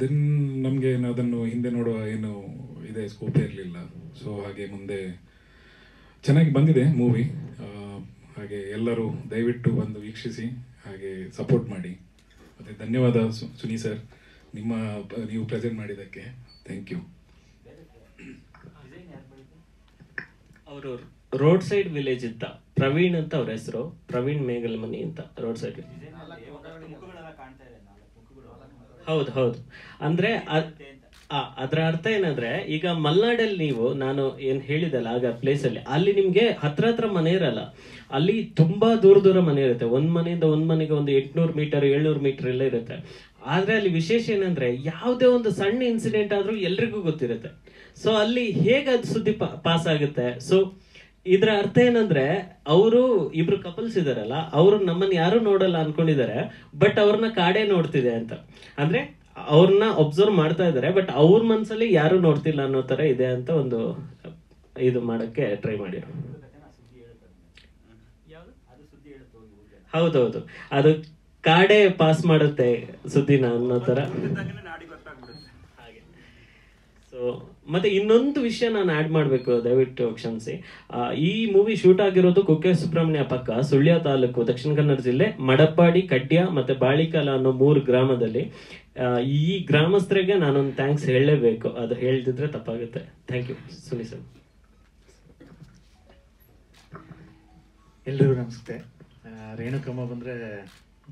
ದೆನ್ ನಮಗೆ ಅದನ್ನು ಹಿಂದೆ ನೋಡುವ ಏನು ಇದೆ ಸ್ಕೋಪ್ ಇರಲಿಲ್ಲ. ಸೊ ಹಾಗೆ ಮುಂದೆ ಚೆನ್ನಾಗಿ ಬಂದಿದೆ ಮೂವಿ. ಹಾಗೆ ಎಲ್ಲರೂ ದಯವಿಟ್ಟು ಬಂದು ವೀಕ್ಷಿಸಿ, ಹಾಗೆ ಸಪೋರ್ಟ್ ಮಾಡಿ. ಮತ್ತು ಧನ್ಯವಾದ ಸುನಿ ಸರ್, ನೀವು ಪ್ರೆಸೆಂಟ್ ಮಾಡಿದ್ದಕ್ಕೆ ಥ್ಯಾಂಕ್ ಯು. ಅವರು ರೋಡ್ ಸೈಡ್ ವಿಲೇಜ್ ಇದ್ದ ಪ್ರವೀಣ್ ಅಂತ ಅವ್ರ ಹೆಸರು, ಪ್ರವೀಣ್ ಮೇಗಲ್ಮನಿ ಅಂತ ರೋಡ್ ಸೈಡ್. ಹೌದು ಅಂದ್ರೆ ಅದರ ಅರ್ಥ ಏನಂದ್ರೆ, ಈಗ ಮಲ್ನಾಡಲ್ಲಿ ನಾನು ಏನ್ ಹೇಳಿದಲ್ಲ ಆಗ ಪ್ಲೇಸ್ ಅಲ್ಲಿ ನಿಮ್ಗೆ ಹತ್ರ ಮನೆ ಇರಲ್ಲ, ಅಲ್ಲಿ ತುಂಬಾ ದೂರ ಮನೆ ಇರುತ್ತೆ. ಒಂದ್ ಮನೆಯಿಂದ ಒಂದ್ ಮನೆಗೆ ಒಂದು 800 ಮೀಟರ್ 700 ಮೀಟರ್ ಎಲ್ಲ ಇರುತ್ತೆ. ಆದ್ರೆ ಅಲ್ಲಿ ವಿಶೇಷ ಏನಂದ್ರೆ, ಯಾವುದೇ ಒಂದು ಸಣ್ಣ ಇನ್ಸಿಡೆಂಟ್ ಆದ್ರೂ ಎಲ್ರಿಗೂ ಗೊತ್ತಿರುತ್ತೆ. ಸೊ ಅಲ್ಲಿ ಹೇಗೆ ಅದು ಸುದ್ದಿ ಪಾಸ್ ಆಗುತ್ತೆ. ಸೊ ಇದ್ರ ಅರ್ಥ ಏನಂದ್ರೆ, ಅವರು ಇಬ್ರು ಕಪಲ್ಸ್ ಇದಾರಲ್ಲ, ಅವರು ನಮ್ಮನ್ನ ಯಾರು ನೋಡಲ್ಲ ಅನ್ಕೊಂಡಿದ್ದಾರೆ, ಬಟ್ ಅವ್ರನ್ನ ಕಾಡೇ ನೋಡ್ತಿದೆ ಅಂತ. ಅಂದ್ರೆ ಅವ್ರನ್ನ ಒಬ್ಸರ್ವ್ ಮಾಡ್ತಾ ಇದಾರೆ, ಬಟ್ ಅವ್ರ ಮನ್ಸಲ್ಲಿ ಯಾರು ನೋಡ್ತಿಲ್ಲ ಅನ್ನೋ ತರ ಇದೆ ಅಂತ ಒಂದು ಇದು ಮಾಡಕ್ಕೆ ಟ್ರೈ ಮಾಡಿರೋ. ಹೌದೌದು, ಅದು ಕಾಡೇ ಪಾಸ್ ಮಾಡುತ್ತೆ ಸುದ್ದಿನ ಅನ್ನೋ ತರ ಹಾಗೆ. ಸೊ ಮತ್ತೆ ಇನ್ನೊಂದು ವಿಷಯ ನಾನು ಆಡ್ ಮಾಡ್ಬೇಕು, ದಯವಿಟ್ಟು ಕ್ಷಮಿಸಿ. ಈ ಮೂವಿ ಶೂಟ್ ಆಗಿರೋದು ಕುಕ್ಕೆ ಸುಬ್ರಹ್ಮಣ್ಯ ಪಕ್ಕ ಸುಳ್ಯ ತಾಲೂಕು, ದಕ್ಷಿಣ ಕನ್ನಡ ಜಿಲ್ಲೆ, ಮಡಪ್ಪಾಡಿ, ಕಡ್ಯ ಮತ್ತೆ ಬಾಳಿಕಾಲ ಅನ್ನೋ 3 ಗ್ರಾಮದಲ್ಲಿ. ಈ ಗ್ರಾಮಸ್ಥರಿಗೆ ನಾನೊಂದು ಥ್ಯಾಂಕ್ಸ್ ಹೇಳಲೇಬೇಕು, ಅದು ಹೇಳ್ದಿದ್ರೆ ತಪ್ಪಾಗುತ್ತೆ. Thank you Suni sir. ಎಲ್ರಿಗೂ ನಮಸ್ತೆ. ರೇಣುಕಮ್ಮ ಬಂದರೆ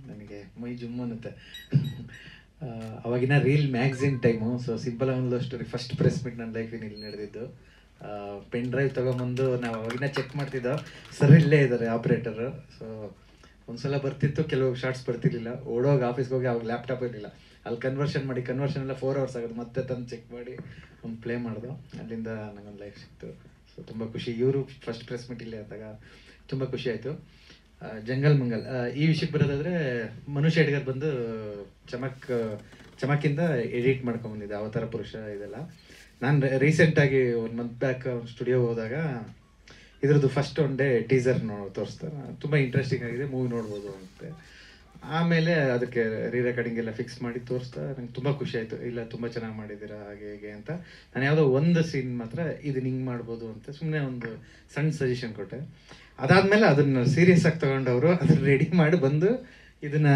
ನನಗೆ ಮೈ ಜುಮ್ ಅನ್ನುತ್ತೆ. ಅವಾಗಿನ reel magazine time. So simple ಒಂದು ಸ್ಟೋರಿ, ಫಸ್ಟ್ ಪ್ರೆಸ್ ಮೀಟ್ ನನ್ನ ಲೈಫಿನಲ್ಲಿ ನಡೆದಿದ್ದು. ಪೆನ್ ಡ್ರೈವ್ ತೊಗೊಂಬಂದು ನಾವು ಅವಾಗಿನ ಚೆಕ್ ಮಾಡ್ತಿದ್ದೋ, ಸರ್ ಇಲ್ಲೇ ಇದ್ದಾರೆ ಆಪ್ರೇಟರು. ಸೊ ಒಂದ್ಸಲ ಬರ್ತಿತ್ತು, ಕೆಲವು ಶಾರ್ಟ್ಸ್ ಬರ್ತಿರ್ಲಿಲ್ಲ. ಓಡೋಗಿ ಆಫೀಸ್ಗೆ ಹೋಗಿ ಅವಾಗ ಲ್ಯಾಪ್ಟಾಪ್ ಇರಲಿಲ್ಲ, ಅಲ್ಲಿ ಕನ್ವರ್ಷನ್ ಎಲ್ಲ 4 hours ಆಗೋದು. ಮತ್ತೆ ತಂದು ಚೆಕ್ ಮಾಡಿ ಒಂದು ಪ್ಲೇ ಮಾಡೋದು. ಅಲ್ಲಿಂದ ನನಗೊಂದು ಲೈಫ್ ಸಿಕ್ತು. ಸೊ ತುಂಬ ಖುಷಿ. ಇವರು ಫಸ್ಟ್ ಪ್ರೆಸ್ ಮೀಟ್ ಇಲ್ಲೇ ಆದಾಗ ತುಂಬ ಖುಷಿ ಆಯಿತು. ಜಂಗಲ್ ಮಂಗಲ್ ಈ ವಿಷಯಕ್ಕೆ ಬರೋದಾದರೆ, ಮನು ಶೇಡ್ಗರ್ ಬಂದು ಚಮಕಿಂದ ಎಡಿಟ್ ಮಾಡ್ಕೊಂಬಂದಿದ್ದೆ ಅವತಾರ ಪುರುಷ ಇದೆಲ್ಲ. ನಾನು ರೀಸೆಂಟಾಗಿ 1 month ಬ್ಯಾಕ್ ಸ್ಟುಡಿಯೋ ಹೋದಾಗ ಇದ್ರದ್ದು ಫಸ್ಟ್ ಒನ್ ಡೇ ಟೀಸರ್ ತೋರಿಸ್ತಾರೆ. ತುಂಬ ಇಂಟ್ರೆಸ್ಟಿಂಗ್ ಆಗಿದೆ, ಮೂವಿ ನೋಡ್ಬೋದು ಅಂತೆ. ಆಮೇಲೆ ಅದಕ್ಕೆ ರೆಕಾರ್ಡಿಂಗ್ ಎಲ್ಲ ಫಿಕ್ಸ್ ಮಾಡಿ ತೋರಿಸ್ತಾ ನಂಗೆ ತುಂಬ ಖುಷಿ ಆಯಿತು. ಇಲ್ಲ ತುಂಬ ಚೆನ್ನಾಗಿ ಮಾಡಿದ್ದೀರಾ ಹಾಗೆ ಹೇಗೆ ಅಂತ. ನಾನು ಯಾವುದೋ ಒಂದು ಸೀನ್ ಮಾತ್ರ ಇದನ್ನ ಹಿಂಗೆ ಮಾಡ್ಬೋದು ಅಂತ ಸುಮ್ಮನೆ ಒಂದು ಸಣ್ಣ ಸಜೆಷನ್ ಕೊಟ್ಟೆ. ಅದಾದಮೇಲೆ ಅದನ್ನು ಸೀರಿಯಸ್ ಆಗಿ ತೊಗೊಂಡವರು ಅದನ್ನು ರೆಡಿ ಮಾಡಿ ಬಂದು ಇದನ್ನು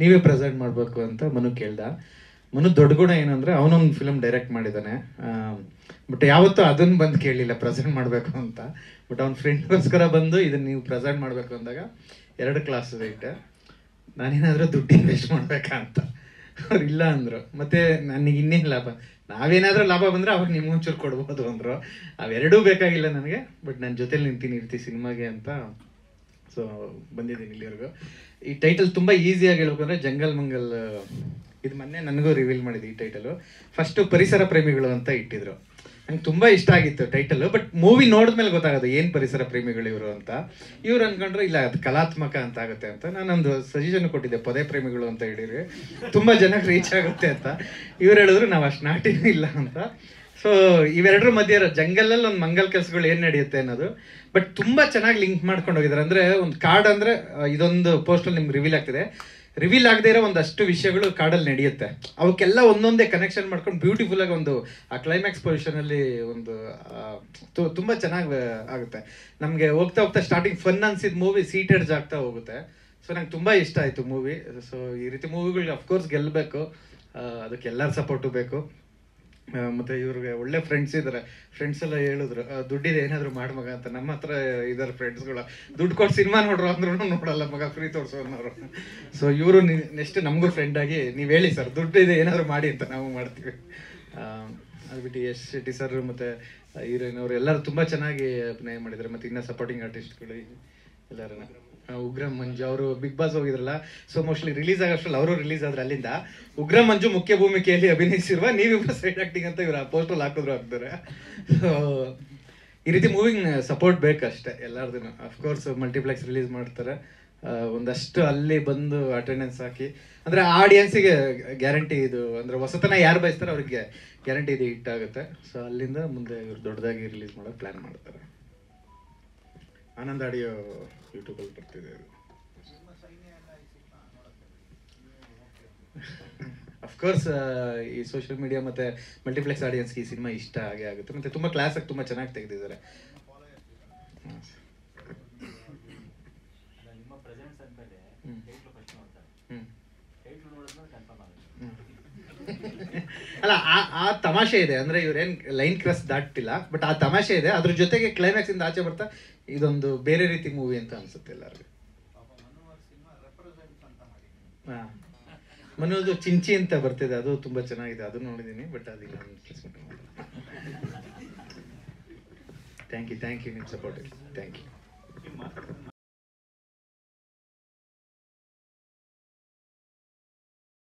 ನೀವೇ ಪ್ರೆಸೆಂಟ್ ಮಾಡಬೇಕು ಅಂತ ಮನು ಕೇಳ್ದ. ಮನು ದೊಡ್ಡ ಗುಣ ಏನಂದರೆ, ಅವನೊಂದು ಫಿಲಮ್ ಡೈರೆಕ್ಟ್ ಮಾಡಿದ್ದಾನೆ, ಬಟ್ ಯಾವತ್ತೂ ಅದನ್ನು ಬಂದು ಕೇಳಲಿಲ್ಲ ಪ್ರೆಸೆಂಟ್ ಮಾಡಬೇಕು ಅಂತ. ಬಟ್ ಅವ್ನ ಫ್ರೆಂಡ್ಗೋಸ್ಕರ ಬಂದು ಇದನ್ನು ನೀವು ಪ್ರೆಸೆಂಟ್ ಮಾಡಬೇಕು ಅಂದಾಗ 2 ಕ್ಲಾಸ್ ಇಟ್ಟೆ. ನಾನೇನಾದರೂ ದುಡ್ಡು ಇನ್ವೆಸ್ಟ್ ಮಾಡ್ಬೇಕಾ ಅಂತ. ಅವ್ರು ಇಲ್ಲ ಅಂದರು. ಮತ್ತು ನನಗೆ ಇನ್ನೇನು ಲಾಭ, ನಾವೇನಾದರೂ ಲಾಭ ಬಂದರೆ ಅವಾಗ ನಿಮ್ಗೆ ಒಂಚೂರು ಕೊಡ್ಬೋದು ಅಂದರು. ಅವೆರಡೂ ಬೇಕಾಗಿಲ್ಲ ನನಗೆ, ಬಟ್ ನನ್ನ ಜೊತೆಲಿ ಇರ್ತೀವಿ ಸಿನಿಮಾಗೆ ಅಂತ. ಸೊ ಬಂದಿದ್ದೀನಿ ಇಲ್ಲಿವರೆಗೂ. ಈ ಟೈಟಲ್ ತುಂಬ ಈಸಿಯಾಗಿ ಹೇಳ್ಬೇಕಂದ್ರೆ ಜಂಗಲ್ ಮಂಗಲ್. ಇದು ಮೊನ್ನೆ ನನಗೂ ರಿವೀಲ್ ಮಾಡಿದ್ದು ಈ ಟೈಟಲು. ಫಸ್ಟು ಪರಿಸರ ಪ್ರೇಮಿಗಳು ಅಂತ ಇಟ್ಟಿದ್ರು. ನಂಗೆ ತುಂಬ ಇಷ್ಟ ಆಗಿತ್ತು ಟೈಟಲು. ಬಟ್ ಮೂವಿ ನೋಡಿದ್ಮೇಲೆ ಗೊತ್ತಾಗೋದು ಏನು ಪರಿಸರ ಪ್ರೇಮಿಗಳು ಇವರು ಅಂತ. ಇವ್ರು ಅಂದ್ಕೊಂಡ್ರು ಇಲ್ಲ ಅದು ಕಲಾತ್ಮಕ ಅಂತ ಆಗುತ್ತೆ ಅಂತ. ನಾನೊಂದು ಸಜೆಷನ್ ಕೊಟ್ಟಿದ್ದೆ, ಪೊದೆ ಪ್ರೇಮಿಗಳು ಅಂತ ಹೇಳಿರಿ, ತುಂಬ ಜನಕ್ಕೆ ರೀಚ್ ಆಗುತ್ತೆ ಅಂತ. ಇವ್ರು ಹೇಳಿದ್ರು ನಾವು ಅಷ್ಟು ನಾಟಿನೂ ಇಲ್ಲ ಅಂತ. ಸೊ ಇವೆರಡರ ಮಧ್ಯೆ ಜಂಗಲಲ್ಲಿ ಒಂದು ಮಂಗಲ್ ಕೆಲಸಗಳು ಏನು ನಡೆಯುತ್ತೆ ಅನ್ನೋದು. ಬಟ್ ತುಂಬ ಚೆನ್ನಾಗಿ ಲಿಂಕ್ ಮಾಡ್ಕೊಂಡು ಹೋಗಿದ್ದಾರೆ. ಅಂದರೆ ಒಂದು ಕಾಡ್ ಅಂದರೆ ಇದೊಂದು ಪೋಸ್ಟಲ್ಲಿ ನಿಮ್ಗೆ ರಿವೀಲ್ ಆಗ್ತಿದೆ, ರಿವೀಲ್ ಆಗದೆ ಇರೋ ಒಂದಷ್ಟು ವಿಷಯಗಳು ಕಾಡಲ್ಲಿ ನಡೆಯುತ್ತೆ. ಅವಕ್ಕೆಲ್ಲ ಒಂದೊಂದೇ ಕನೆಕ್ಷನ್ ಮಾಡ್ಕೊಂಡು ಬ್ಯೂಟಿಫುಲ್ ಆಗಿ ಒಂದು ಆ ಕ್ಲೈಮ್ಯಾಕ್ಸ್ ಪೊಸಿಷನಲ್ಲಿ ಒಂದು ತುಂಬ ಚೆನ್ನಾಗಿ ಆಗುತ್ತೆ. ನಮಗೆ ಹೋಗ್ತಾ ಹೋಗ್ತಾ ಸ್ಟಾರ್ಟಿಂಗ್ ಫನ್ ಅನ್ಸಿದ ಮೂವಿ ಸೀಟೆಡ್ಸ್ ಆಗ್ತಾ ಹೋಗುತ್ತೆ. ಸೊ ನಂಗೆ ತುಂಬ ಇಷ್ಟ ಆಯಿತು ಮೂವಿ. ಸೊ ಈ ರೀತಿ ಮೂವಿಗಳಿಗೆ ಅಫ್ಕೋರ್ಸ್ ಗೆಲ್ಲಬೇಕು, ಅದಕ್ಕೆ ಎಲ್ಲರ ಸಪೋರ್ಟು ಬೇಕು. ಮತ್ತು ಇವ್ರಿಗೆ ಒಳ್ಳೆ ಫ್ರೆಂಡ್ಸ್ ಇದ್ದಾರೆ. ಫ್ರೆಂಡ್ಸ್ ಎಲ್ಲ ಹೇಳಿದ್ರು ದುಡ್ಡಿದೆ ಏನಾದರೂ ಮಾಡಿ ಮಗ ಅಂತ. ನಮ್ಮ ಹತ್ರ ಇದ್ದಾರೆ ಫ್ರೆಂಡ್ಸ್ಗಳು, ದುಡ್ಡು ಕೊಟ್ಟು ಸಿನಿಮಾ ನೋಡ್ರು ಅಂದ್ರೂ ನೋಡಲ್ಲ ಮಗ, ಫ್ರೀ ತೋರಿಸೋನವರು. ಸೊ ಇವರು ನೆಕ್ಸ್ಟ್ ನಮಗೂ ಫ್ರೆಂಡಾಗಿ ನೀವು ಹೇಳಿ ಸರ್ ದುಡ್ಡು ಇದೆ ಏನಾದರೂ ಮಾಡಿ ಅಂತ ನಾವು ಮಾಡ್ತೀವಿ. ಅದು ಬಿಟ್ಟು ಯಶ್ ಶೆಟ್ಟಿ ಸರ್ ಮತ್ತು ಹೀರೋಯಿನ್ ಅವರು ಎಲ್ಲರೂ ತುಂಬ ಚೆನ್ನಾಗಿ ಅಭಿನಯ ಮಾಡಿದ್ದಾರೆ. ಮತ್ತು ಇನ್ನು ಸಪೋರ್ಟಿಂಗ್ ಆರ್ಟಿಸ್ಟ್ಗಳು ಎಲ್ಲರೂ ಉಗ್ರಂ ಮಂಜು ಅವರು ಬಿಗ್ ಬಾಸ್ ಹೋಗಿದ್ರಲ್ಲ, ಸೊ ಮೋಸ್ಟ್ಲಿ ರಿಲೀಸ್ ಆಗೋಷ್ಟ್ರಲ್ಲಿ ಅವರು ರಿಲೀಸ್ ಆದ್ರೆ ಅಲ್ಲಿಂದ ಉಗ್ರಂ ಮಂಜು ಮುಖ್ಯ ಭೂಮಿಕೆಯಲ್ಲಿ ಅಭಿನಯಿಸಿರುವ ನೀವಿಬ್ಬರು ಸೈಡ್ ಆಕ್ಟಿಂಗ್ ಅಂತ ಇವರು ಪೋಸ್ಟಲ್ಲಿ ಹಾಕಿದ್ರು ಹಾಕ್ತಾರೆ. ಸೊ ಈ ರೀತಿ ಮೂವಿಂಗ್ ಸಪೋರ್ಟ್ ಬೇಕಷ್ಟೇ ಎಲ್ಲರದೂ. ಅಫ್ಕೋರ್ಸ್ ಮಲ್ಟಿಪ್ಲೆಕ್ಸ್ ರಿಲೀಸ್ ಮಾಡ್ತಾರೆ, ಒಂದಷ್ಟು ಅಲ್ಲಿ ಬಂದು ಅಟೆಂಡೆನ್ಸ್ ಹಾಕಿ, ಅಂದರೆ ಆಡಿಯನ್ಸಿಗೆ ಗ್ಯಾರಂಟಿ ಇದು, ಅಂದರೆ ಹೊಸತನ ಯಾರು ಬಯಸ್ತಾರೆ ಅವ್ರಿಗೆ ಗ್ಯಾರಂಟಿ ಇದು ಹಿಟ್ ಆಗುತ್ತೆ. ಸೊ ಅಲ್ಲಿಂದ ಮುಂದೆ ಇವರು ದೊಡ್ಡದಾಗಿ ರಿಲೀಸ್ ಮಾಡೋಕೆ ಪ್ಲ್ಯಾನ್ ಮಾಡ್ತಾರೆ. ಆನಂದ್ ಆಡಿಯೋ ಯೂಟ್ಯೂಬಲ್ಲಿ ಬರ್ತಿದೆ ಅದು. ಅಫ್ಕೋರ್ಸ್ ಈ ಸೋಷಿಯಲ್ ಮೀಡಿಯಾ ಮತ್ತು ಮಲ್ಟಿಪ್ಲೆಕ್ಸ್ ಆಡಿಯನ್ಸ್ಗೆ ಈ ಸಿನಿಮಾ ಇಷ್ಟ ಆಗೇ ಆಗುತ್ತೆ. ಮತ್ತು ತುಂಬ ಕ್ಲಾಸಾಗಿ ತುಂಬ ಚೆನ್ನಾಗಿ ತೆಗೆದಿದ್ದಾರೆ. ಅಲ್ಲ ಆ ತಮಾಷೆ ಇದೆ, ಅಂದರೆ ಇವ್ರೇನು ಲೈನ್ ಕ್ರಾಸ್ ದಾಟ್ತಿಲ್ಲ, ಬಟ್ ಆ ತಮಾಷೆ ಇದೆ. ಅದ್ರ ಜೊತೆಗೆ ಕ್ಲೈಮ್ಯಾಕ್ಸ್ ಇಂದ ಆಚೆ ಬರ್ತಾ ಇದೊಂದು ಬೇರೆ ರೀತಿ ಮೂವಿ ಅಂತ ಅನ್ಸುತ್ತೆ ಎಲ್ಲರಿಗೂ. ಹಾಂ, ಮನೋದು ಚಿಂಚಿ ಅಂತ ಬರ್ತಿದೆ, ಅದು ತುಂಬಾ ಚೆನ್ನಾಗಿದೆ, ಅದು ನೋಡಿದ್ದೀನಿ. ಬಟ್ ಅದಿಲ್ಲ. ಥ್ಯಾಂಕ್ ಯು ನಿಮ್ಮ ಸಪೋರ್ಟ್. Thank you.